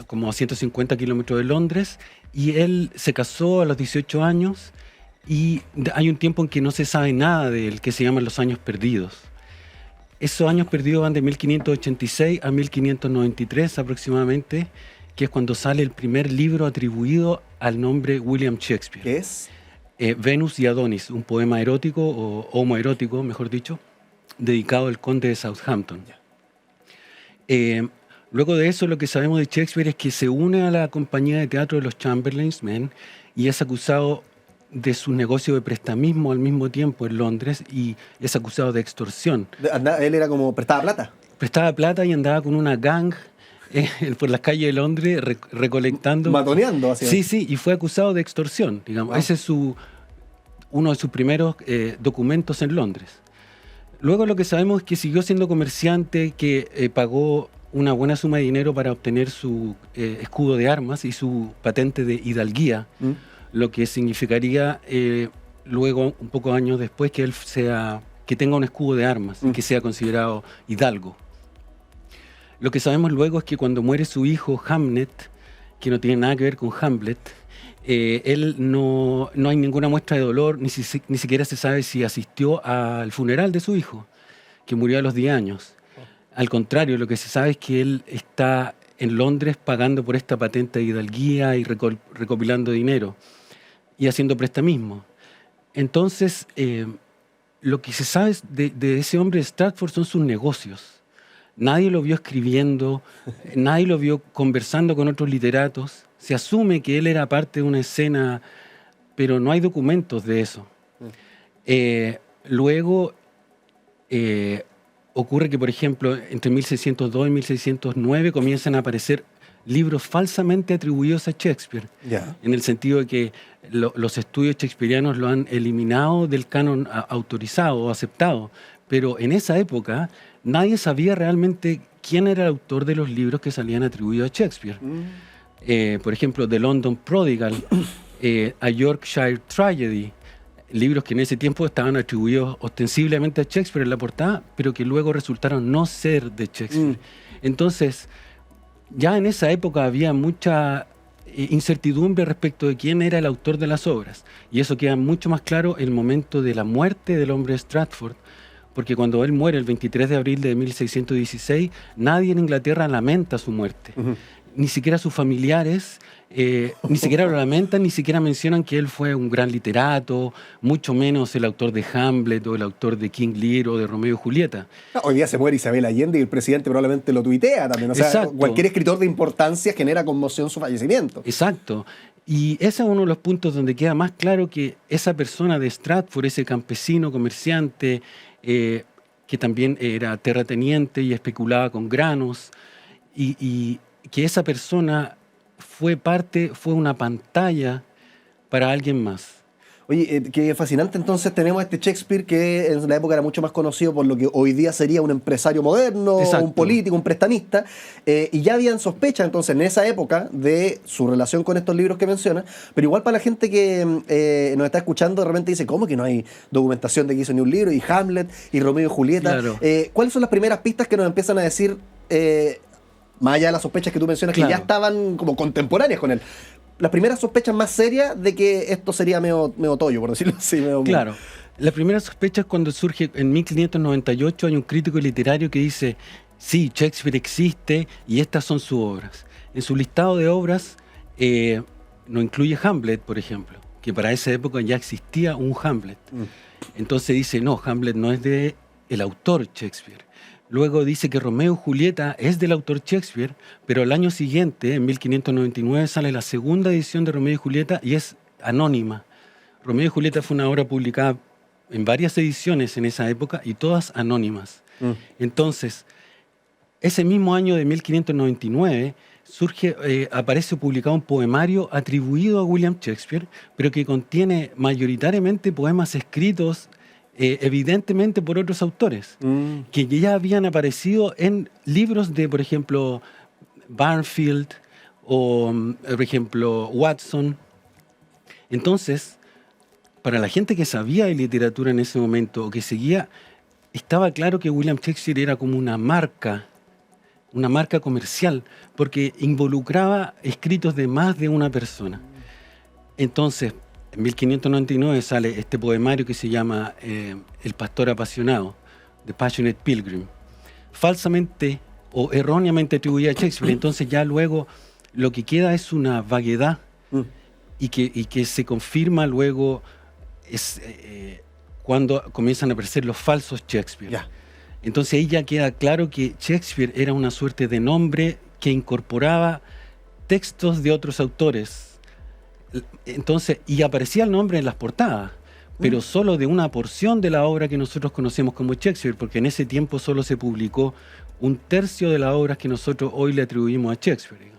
como a 150 kilómetros de Londres, y él se casó a los 18 años y hay un tiempo en que no se sabe nada de él, que se llaman los años perdidos. Esos años perdidos van de 1586 a 1593 aproximadamente, que es cuando sale el primer libro atribuido al nombre William Shakespeare. ¿Qué es? Venus y Adonis, un poema erótico, o homoerótico, mejor dicho, dedicado al conde de Southampton. Luego de eso, lo que sabemos de Shakespeare es que se une a la compañía de teatro de los Chamberlain's Men y es acusado de su negocio de prestamismo al mismo tiempo en Londres y es acusado de extorsión. Él era como, prestaba plata. Prestaba plata y andaba con una gang por las calles de Londres recolectando. Matoneando, así. Sí, y fue acusado de extorsión, digamos. Wow. Ese es uno de sus primeros documentos en Londres. Luego lo que sabemos es que siguió siendo comerciante, que pagó una buena suma de dinero para obtener su escudo de armas y su patente de hidalguía, lo que significaría luego, un poco años después, que él que tenga un escudo de armas y que sea considerado hidalgo. Lo que sabemos luego es que cuando muere su hijo Hamlet, que no tiene nada que ver con Hamlet, él no hay ninguna muestra de dolor, ni siquiera se sabe si asistió al funeral de su hijo, que murió a los 10 años. Al contrario, lo que se sabe es que él está en Londres pagando por esta patente de hidalguía y recopilando dinero y haciendo prestamismo. Entonces, lo que se sabe de ese hombre de Stratford son sus negocios. Nadie lo vio escribiendo, nadie lo vio conversando con otros literatos. Se asume que él era parte de una escena, pero no hay documentos de eso. Luego, ocurre que, por ejemplo, entre 1602 y 1609 comienzan a aparecer libros falsamente atribuidos a Shakespeare, en el sentido de que los estudios shakespearianos lo han eliminado del canon autorizado o aceptado, pero en esa época nadie sabía realmente quién era el autor de los libros que salían atribuidos a Shakespeare. Por ejemplo, The London Prodigal, A Yorkshire Tragedy, libros que en ese tiempo estaban atribuidos ostensiblemente a Shakespeare en la portada, pero que luego resultaron no ser de Shakespeare. Entonces, ya en esa época había mucha incertidumbre respecto de quién era el autor de las obras. Y eso queda mucho más claro en el momento de la muerte del hombre de Stratford, porque cuando él muere el 23 de abril de 1616, nadie en Inglaterra lamenta su muerte. Ni siquiera sus familiares, ni siquiera lo lamentan, ni siquiera mencionan que él fue un gran literato, mucho menos el autor de Hamlet o el autor de King Lear o de Romeo y Julieta. No, hoy día se muere Isabel Allende y el presidente probablemente lo tuitea también. O sea, exacto, cualquier escritor de importancia genera conmoción su fallecimiento. Exacto. Y ese es uno de los puntos donde queda más claro que esa persona de Stratford, ese campesino comerciante, que también era terrateniente y especulaba con granos, y que esa persona fue una pantalla para alguien más. Oye, qué fascinante. Entonces tenemos a este Shakespeare que en la época era mucho más conocido por lo que hoy día sería un empresario moderno, un político, un prestamista, y ya habían sospechas entonces en esa época de su relación con estos libros que menciona, pero igual para la gente que nos está escuchando de repente dice, ¿cómo que no hay documentación de que hizo ni un libro? Y Hamlet, y Romeo y Julieta. Claro. ¿Cuáles son las primeras pistas que nos empiezan a decir, más allá de las sospechas que tú mencionas, que ya estaban como contemporáneas con él? Las primeras sospechas más serias de que esto sería medio tollo, por decirlo así. Claro. La primera sospecha es cuando surge en 1598, hay un crítico literario que dice, sí, Shakespeare existe y estas son sus obras. En su listado de obras no incluye Hamlet, por ejemplo, que para esa época ya existía un Hamlet. Entonces dice, no, Hamlet no es de el autor Shakespeare. Luego dice que Romeo y Julieta es del autor Shakespeare, pero al año siguiente, en 1599, sale la segunda edición de Romeo y Julieta y es anónima. Romeo y Julieta fue una obra publicada en varias ediciones en esa época y todas anónimas. Entonces, ese mismo año de 1599 aparece publicado un poemario atribuido a William Shakespeare, pero que contiene mayoritariamente poemas escritos evidentemente por otros autores, que ya habían aparecido en libros de, por ejemplo, Barnfield o, por ejemplo, Watson. Entonces, para la gente que sabía de literatura en ese momento o que seguía, estaba claro que William Shakespeare era como una marca comercial, porque involucraba escritos de más de una persona. Entonces, en 1599 sale este poemario que se llama El pastor apasionado, The Passionate Pilgrim, falsamente o erróneamente atribuida a Shakespeare. Entonces ya luego lo que queda es una vaguedad y que se confirma luego cuando comienzan a aparecer los falsos Shakespeare. Yeah. Entonces ahí ya queda claro que Shakespeare era una suerte de nombre que incorporaba textos de otros autores. Entonces, y aparecía el nombre en las portadas, pero solo de una porción de la obra que nosotros conocemos como Shakespeare, porque en ese tiempo solo se publicó 1/3 de las obras que nosotros hoy le atribuimos a Shakespeare.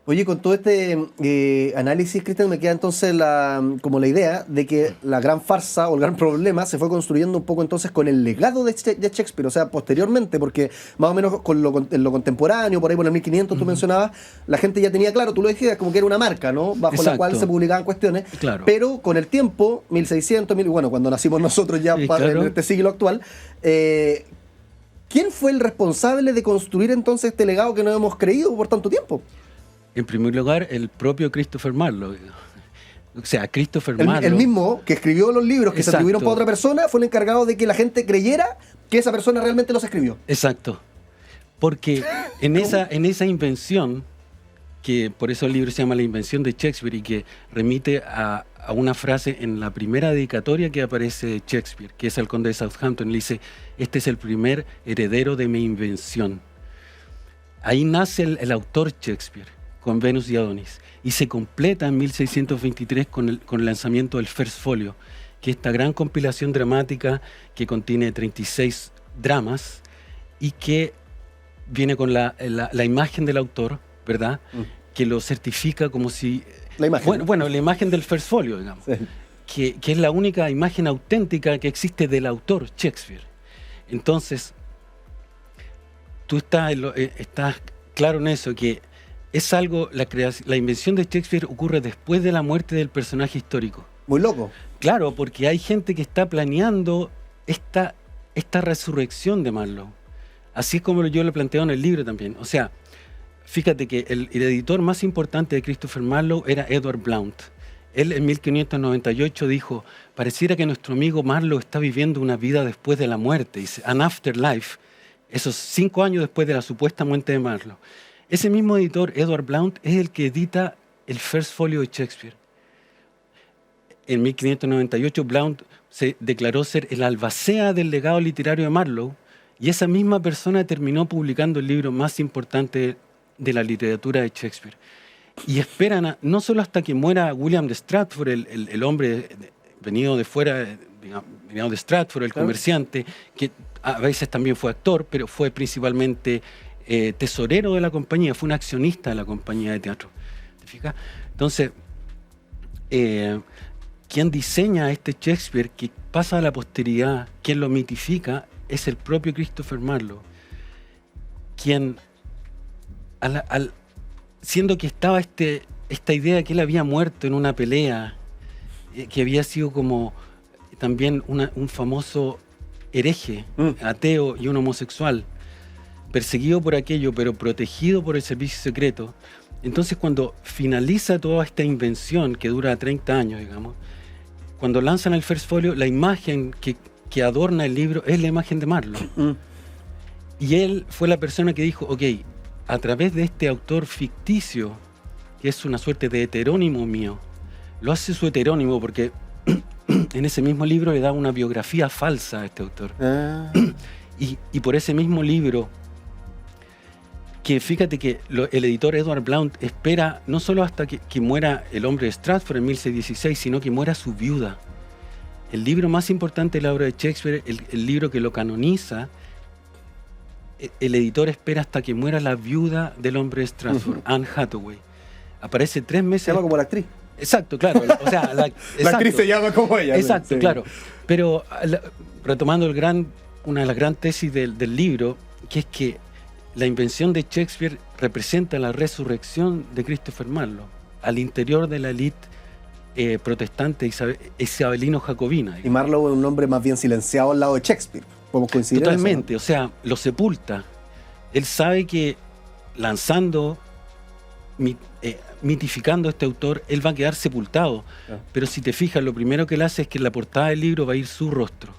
Oye, con todo este análisis, Cristian, me queda entonces la idea de que la gran farsa o el gran problema se fue construyendo un poco entonces con el legado de Shakespeare, o sea, posteriormente, porque más o menos en lo contemporáneo, por ahí por el 1500 tú mencionabas, la gente ya tenía claro, tú lo decías, como que era una marca, ¿no? Bajo la cual se publicaban cuestiones, pero con el tiempo, 1600, bueno, cuando nacimos nosotros ya en este siglo actual, ¿quién fue el responsable de construir entonces este legado que no hemos creído por tanto tiempo? En primer lugar, el propio Christopher Marlowe. O sea, Christopher Marlowe. El mismo que escribió los libros que se atribuyeron por otra persona fue el encargado de que la gente creyera que esa persona realmente los escribió. Exacto. Porque en esa invención, que por eso el libro se llama La invención de Shakespeare y que remite a una frase en la primera dedicatoria que aparece Shakespeare, que es al conde de Southampton, le dice, este es el primer heredero de mi invención. Ahí nace el autor Shakespeare, con Venus y Adonis, y se completa en 1623 con el lanzamiento del First Folio, que es esta gran compilación dramática que contiene 36 dramas y que viene con la imagen del autor, ¿verdad? Que lo certifica como si... La imagen. Bueno, la imagen del First Folio, digamos. Sí. Que es la única imagen auténtica que existe del autor, Shakespeare. Entonces, tú estás claro en eso, que es algo, la invención de Shakespeare ocurre después de la muerte del personaje histórico. Muy loco. Claro, porque hay gente que está planeando esta resurrección de Marlowe. Así es como yo lo planteo en el libro también. O sea, fíjate que el editor más importante de Christopher Marlowe era Edward Blount. Él en 1598 dijo, pareciera que nuestro amigo Marlowe está viviendo una vida después de la muerte, dice, an afterlife, esos 5 años después de la supuesta muerte de Marlowe. Ese mismo editor, Edward Blount, es el que edita el First Folio de Shakespeare. En 1598 Blount se declaró ser el albacea del legado literario de Marlowe y esa misma persona terminó publicando el libro más importante de la literatura de Shakespeare. Y esperan no solo hasta que muera William de Stratford, el hombre venido de fuera, venido de Stratford, el comerciante, que a veces también fue actor, pero fue principalmente tesorero de la compañía, fue un accionista de la compañía de teatro. ¿Te fijas? Entonces, quien diseña este Shakespeare que pasa a la posteridad, quien lo mitifica, es el propio Christopher Marlowe, quien siendo que estaba esta idea de que él había muerto en una pelea, que había sido como también un famoso hereje, ateo y un homosexual, perseguido por aquello, pero protegido por el servicio secreto. Entonces, cuando finaliza toda esta invención, que dura 30 años, digamos, cuando lanzan el First Folio, la imagen que adorna el libro es la imagen de Marlowe. Y él fue la persona que dijo, ok, a través de este autor ficticio, que es una suerte de heterónimo mío, lo hace su heterónimo porque en ese mismo libro le da una biografía falsa a este autor. Y por ese mismo libro, que fíjate que el editor Edward Blount espera no solo hasta que muera el hombre de Stratford en 1616, sino que muera su viuda. El libro más importante de la obra de Shakespeare, el libro que lo canoniza, el editor espera hasta que muera la viuda del hombre de Stratford, Anne Hathaway. Aparece 3 meses... Se llama como la actriz. Exacto, claro. O sea, la actriz se llama como ella. Exacto, sí. Claro. Pero retomando una de las grandes tesis del libro, que es que la invención de Shakespeare representa la resurrección de Christopher Marlowe al interior de la élite protestante isabelino-jacobina. Y Marlowe es un hombre más bien silenciado al lado de Shakespeare. ¿Podemos coincidir? Totalmente, en eso, ¿no? O sea, lo sepulta. Él sabe que lanzando, mitificando a este autor, él va a quedar sepultado. Pero si te fijas, lo primero que él hace es que en la portada del libro va a ir su rostro.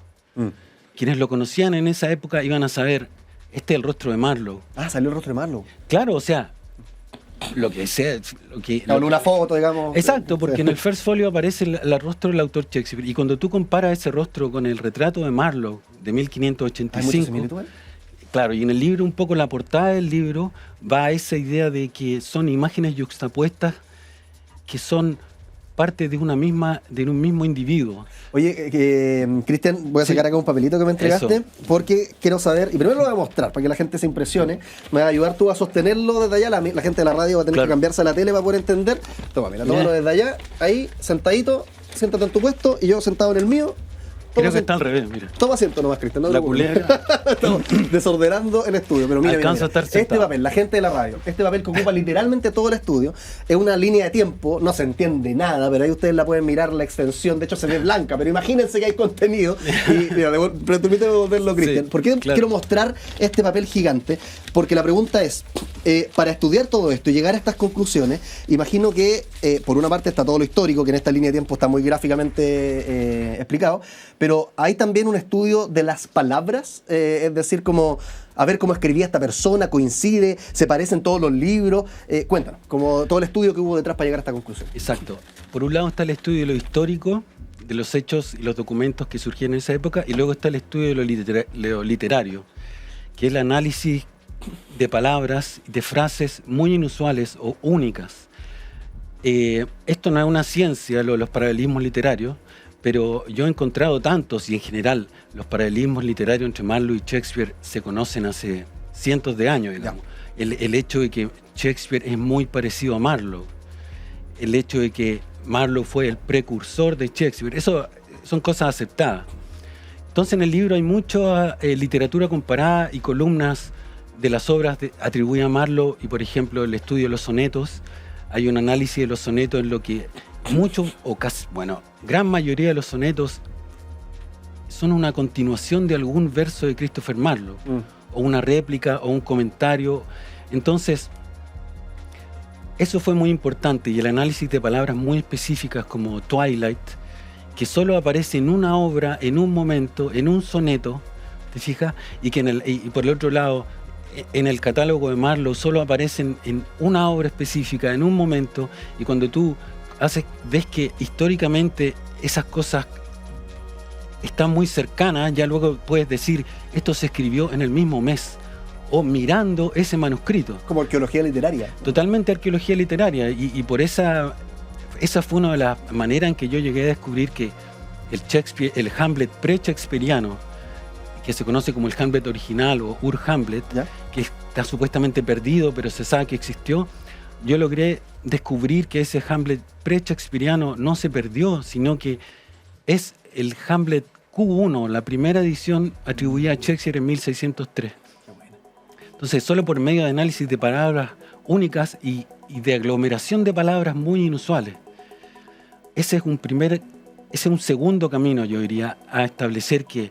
Quienes lo conocían en esa época iban a saber, este es el rostro de Marlowe. Ah, salió el rostro de Marlowe. Claro, o sea, lo que sea... una foto, digamos. Exacto, porque en el First Folio aparece el rostro del autor Shakespeare. Y cuando tú comparas ese rostro con el retrato de Marlowe de 1585... ¿Hay mucha similitud? Claro, y en el libro, un poco la portada del libro, va a esa idea de que son imágenes yuxtapuestas que son parte de un mismo individuo. Oye, Cristian, voy a sacar acá un papelito que me entregaste, porque quiero saber, y primero lo voy a mostrar para que la gente se impresione. Me va a ayudar tú a sostenerlo desde allá, la gente de la radio va a tener que cambiarse a la tele para poder entender. Toma, mira, tómalo desde allá, ahí, sentadito, siéntate en tu puesto y yo sentado en el mío. Creo que está al revés, mira. Toma asiento nomás, Cristian. No la culera. Estamos desordenando el estudio. Pero mira, Alcanza a estar sentado. Este papel, la gente de la radio, este papel que ocupa literalmente todo el estudio, es una línea de tiempo, no se entiende nada, pero ahí ustedes la pueden mirar, la extensión, de hecho se ve blanca, pero imagínense que hay contenido. Y mira, pero permíteme verlo, Cristian. Sí, ¿Por qué quiero mostrar este papel gigante? Porque la pregunta es, para estudiar todo esto y llegar a estas conclusiones, imagino que por una parte está todo lo histórico, que en esta línea de tiempo está muy gráficamente explicado, pero hay también un estudio de las palabras, es decir, como a ver cómo escribía esta persona, coincide, se parecen todos los libros. Cuéntanos, como todo el estudio que hubo detrás para llegar a esta conclusión. Exacto. Por un lado está el estudio de lo histórico, de los hechos y los documentos que surgieron en esa época, y luego está el estudio de lo literario, que es el análisis de palabras, de frases muy inusuales o únicas. Esto no es una ciencia, los paralelismos literarios, pero yo he encontrado tantos, y en general los paralelismos literarios entre Marlowe y Shakespeare se conocen hace cientos de años, digamos. El hecho de que Shakespeare es muy parecido a Marlowe, el hecho de que Marlowe fue el precursor de Shakespeare, eso son cosas aceptadas. Entonces en el libro hay mucha literatura comparada y columnas de las obras atribuidas a Marlowe, y por ejemplo el estudio de los sonetos, hay un análisis de los sonetos en lo que muchos, o casi, gran mayoría de los sonetos son una continuación de algún verso de Christopher Marlowe, o una réplica, o un comentario. Entonces, eso fue muy importante, y el análisis de palabras muy específicas como Twilight, que solo aparece en una obra, en un momento, en un soneto, ¿te fijas? Y que y por el otro lado, en el catálogo de Marlowe solo aparecen en una obra específica, en un momento, y cuando tú ves que históricamente esas cosas están muy cercanas, ya luego puedes decir, esto se escribió en el mismo mes, o mirando ese manuscrito. Como arqueología literaria. Totalmente arqueología literaria, y por esa fue una de las maneras en que yo llegué a descubrir que el Hamlet pre-shakespeariano, que se conoce como el Hamlet original o Ur-Hamlet, que está supuestamente perdido, pero se sabe que existió, yo logré descubrir que ese Hamlet pre-shakespeariano no se perdió, sino que es el Hamlet Q1, la primera edición atribuida a Shakespeare en 1603. Entonces, solo por medio de análisis de palabras únicas y de aglomeración de palabras muy inusuales, ese es un segundo camino, yo diría, a establecer que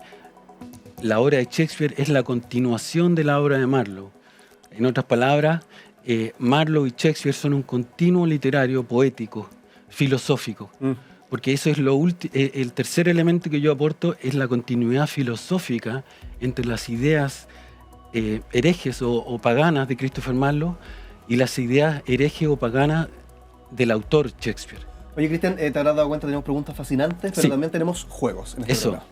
la obra de Shakespeare es la continuación de la obra de Marlowe. En otras palabras, Marlowe y Shakespeare son un continuo literario, poético, filosófico. Porque eso es el tercer elemento que yo aporto, es la continuidad filosófica entre las ideas herejes o paganas de Christopher Marlowe y las ideas herejes o paganas del autor Shakespeare. Oye, Cristian, te habrás dado cuenta, tenemos preguntas fascinantes, pero también tenemos juegos en este programa.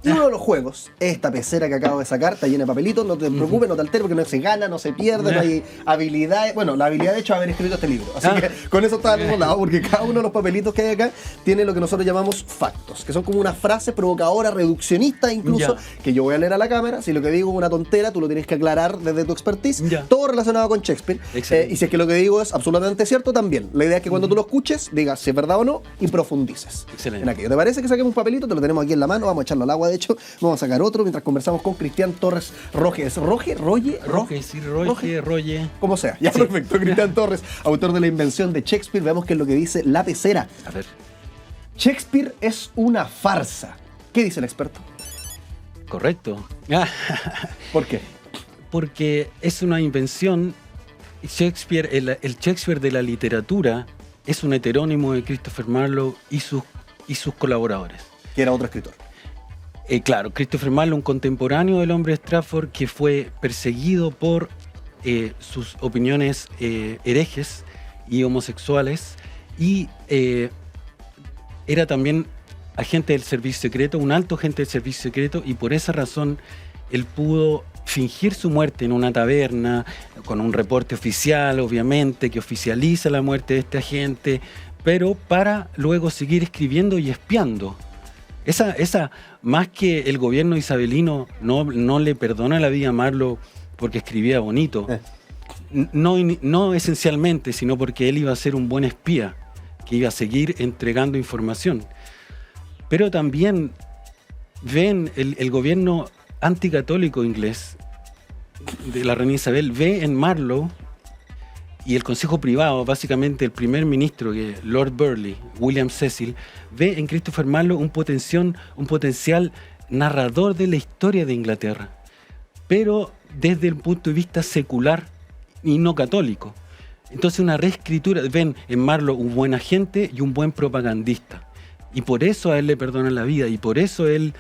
Y uno de los juegos es esta pecera que acabo de sacar, está llena de papelitos, no te preocupes, no te alteres, porque no se gana, no se pierde, no hay habilidades. Bueno, la habilidad de hecho es haber escrito este libro. Así que con eso está al mismo lado, porque cada uno de los papelitos que hay acá tiene lo que nosotros llamamos factos, que son como una frase provocadora, reduccionista incluso, que yo voy a leer a la cámara. Si lo que digo es una tontera, tú lo tienes que aclarar desde tu expertise. Todo relacionado con Shakespeare. Y si es que lo que digo es absolutamente cierto, también. La idea es que cuando tú lo escuches, digas si es verdad o no y profundices en aquello. ¿Te parece que saquemos un papelito? Te lo tenemos aquí en la mano, vamos a echarlo al agua, de hecho. Vamos a sacar otro mientras conversamos con Cristian Torres Roges. ¿Roge? Roge. Como sea. Ya, perfecto. Cristian Torres, autor de La invención de Shakespeare. Veamos qué es lo que dice la pecera. A ver. Shakespeare es una farsa. ¿Qué dice el experto? Correcto. ¿Por qué? Porque es una invención. Shakespeare, el Shakespeare de la literatura, es un heterónimo de Christopher Marlowe y sus colaboradores. Que era otro escritor. Claro, Christopher Marlowe, un contemporáneo del hombre de Stratford que fue perseguido por sus opiniones herejes y homosexuales, y era también agente del servicio secreto, un alto agente del servicio secreto, y por esa razón él pudo fingir su muerte en una taberna, con un reporte oficial, obviamente, que oficializa la muerte de este agente, pero para luego seguir escribiendo y espiando. Esa más que el gobierno isabelino no le perdona la vida a Marlowe porque escribía bonito, no esencialmente, sino porque él iba a ser un buen espía, que iba a seguir entregando información. Pero también ven el gobierno anticatólico inglés de la reina Isabel, ve en Marlowe y el consejo privado, básicamente el primer ministro, que Lord Burleigh, William Cecil, ve en Christopher Marlowe un potencial narrador de la historia de Inglaterra, pero desde el punto de vista secular y no católico. Entonces una reescritura, ven en Marlowe un buen agente y un buen propagandista, y por eso a él le perdonan la vida, y por eso él,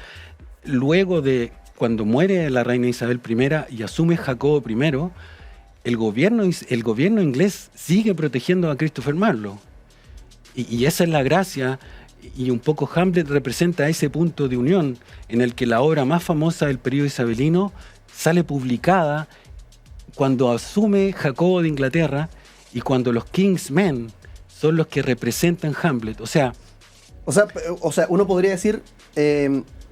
luego de cuando muere la reina Isabel I y asume Jacobo I, el gobierno inglés sigue protegiendo a Christopher Marlowe. Y esa es la gracia, y un poco Hamlet representa ese punto de unión en el que la obra más famosa del periodo isabelino sale publicada cuando asume Jacobo de Inglaterra y cuando los King's Men son los que representan Hamlet. O sea, O sea, uno podría decir,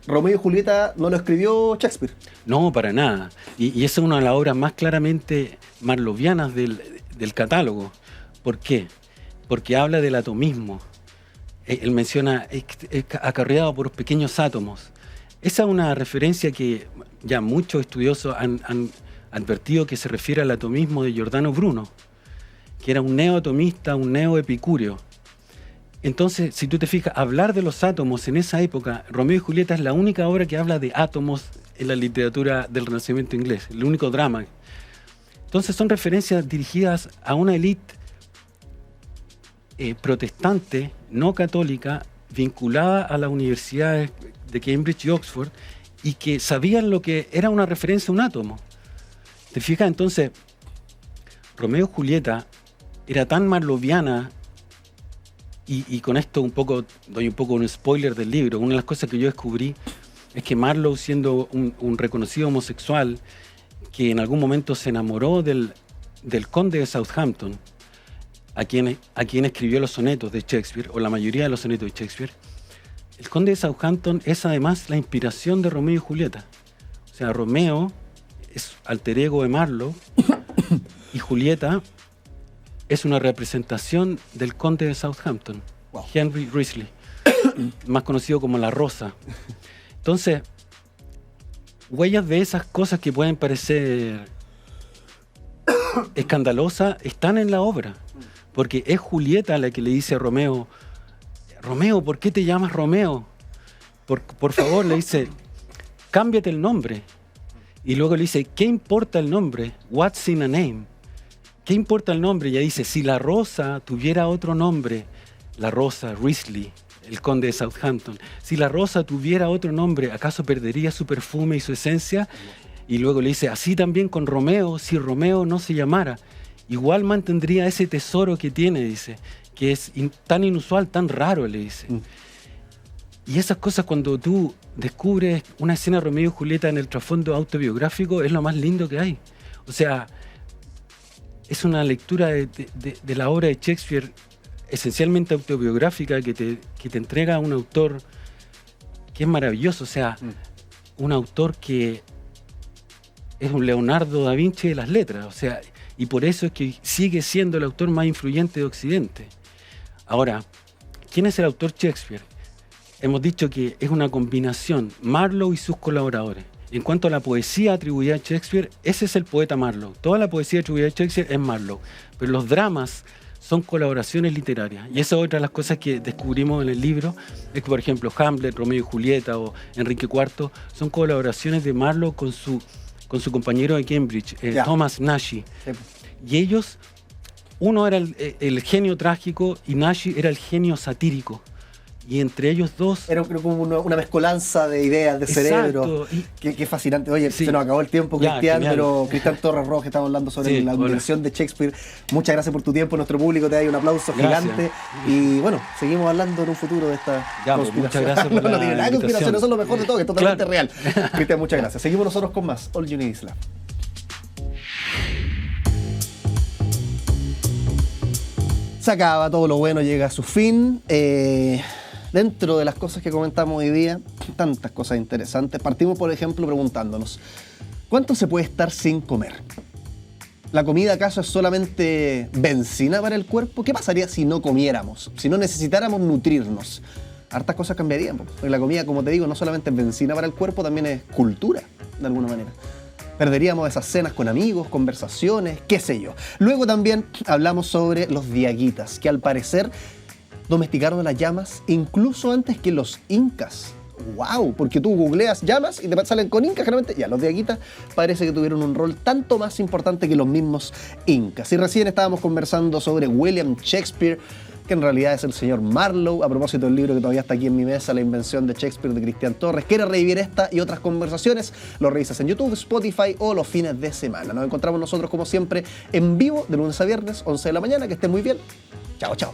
Romeo y Julieta no lo escribió Shakespeare. No, para nada. Y esa es una de las obras más claramente marlovianas del catálogo. ¿Por qué? Porque habla del atomismo. Él menciona, es acarreado por pequeños átomos. Esa es una referencia que ya muchos estudiosos han advertido que se refiere al atomismo de Giordano Bruno, que era un neoatomista, un neoepicúreo. Entonces, si tú te fijas, hablar de los átomos en esa época, Romeo y Julieta es la única obra que habla de átomos en la literatura del Renacimiento inglés, el único drama. Entonces son referencias dirigidas a una élite protestante, no católica, vinculada a las universidades de Cambridge y Oxford, y que sabían lo que era una referencia a un átomo. ¿Te fijas? Entonces, Romeo y Julieta era tan marloviana, y con esto doy un poco un spoiler del libro. Una de las cosas que yo descubrí es que Marlowe, siendo un reconocido homosexual, que en algún momento se enamoró del conde de Southampton, a quien escribió los sonetos de Shakespeare, o la mayoría de los sonetos de Shakespeare, el conde de Southampton es además la inspiración de Romeo y Julieta. O sea, Romeo es alter ego de Marlowe y Julieta es una representación del conde de Southampton, wow. Henry Wriothesley, más conocido como La Rosa. Entonces, huellas de esas cosas que pueden parecer escandalosas están en la obra, porque es Julieta la que le dice a Romeo, Romeo, ¿por qué te llamas Romeo? Por favor, le dice, cámbiate el nombre. Y luego le dice, ¿qué importa el nombre? What's in a name? ¿Qué importa el nombre? Y ella dice, si La Rosa tuviera otro nombre, La Rosa, Wriothesley, el conde de Southampton, si La Rosa tuviera otro nombre, ¿acaso perdería su perfume y su esencia? Y luego le dice, así también con Romeo, si Romeo no se llamara, igual mantendría ese tesoro que tiene, dice, que es tan inusual, tan raro, le dice. Y esas cosas, cuando tú descubres una escena de Romeo y Julieta en el trasfondo autobiográfico, es lo más lindo que hay. O sea, es una lectura de la obra de Shakespeare esencialmente autobiográfica que te entrega a un autor que es maravilloso. O sea, un autor que es un Leonardo da Vinci de las letras. O sea, y por eso es que sigue siendo el autor más influyente de Occidente. Ahora, ¿quién es el autor Shakespeare? Hemos dicho que es una combinación, Marlowe y sus colaboradores. En cuanto a la poesía atribuida a Shakespeare, ese es el poeta Marlowe. Toda la poesía atribuida a Shakespeare es Marlowe. Pero los dramas son colaboraciones literarias. Y esa es otra de las cosas que descubrimos en el libro. Es que, por ejemplo, Hamlet, Romeo y Julieta o Enrique IV son colaboraciones de Marlowe con su compañero de Cambridge, Thomas Nashe. Sí. Y ellos, uno era el genio trágico y Nashe era el genio satírico. Y entre ellos dos... Era como una mezcolanza de ideas, de cerebro. Qué fascinante. Oye, sí, se nos acabó el tiempo, Cristian, pero Cristian Torres Rojas, estamos hablando sobre la versión de Shakespeare. Muchas gracias por tu tiempo. Nuestro público te da un aplauso gigante. Y bueno, seguimos hablando en un futuro de esta conspiración. Muchas gracias por no tiene nada de conspiración, eso es lo mejor de todo, que es totalmente real. Cristian, muchas gracias. Seguimos nosotros con más All You Need Is Love. Se acaba, todo lo bueno llega a su fin. Dentro de las cosas que comentamos hoy día, tantas cosas interesantes. Partimos, por ejemplo, preguntándonos, ¿cuánto se puede estar sin comer? ¿La comida acaso es solamente benzina para el cuerpo? ¿Qué pasaría si no comiéramos? Si no necesitáramos nutrirnos. Hartas cosas cambiarían, porque la comida, como te digo, no solamente es benzina para el cuerpo, también es cultura, de alguna manera. Perderíamos esas cenas con amigos, conversaciones, qué sé yo. Luego también hablamos sobre los diaguitas, que al parecer domesticaron las llamas incluso antes que los incas. ¡Wow! Porque tú googleas llamas y te salen con incas, generalmente. Ya, los diaguitas parece que tuvieron un rol tanto más importante que los mismos incas. Y recién estábamos conversando sobre William Shakespeare, que en realidad es el señor Marlowe, a propósito del libro que todavía está aquí en mi mesa, La invención de Shakespeare, de Cristian Torres. ¿Quieres revivir esta y otras conversaciones? Lo revisas en YouTube, Spotify o los fines de semana. Nos encontramos nosotros, como siempre, en vivo de lunes a viernes, 11 de la mañana. Que estén muy bien. Chao, chao.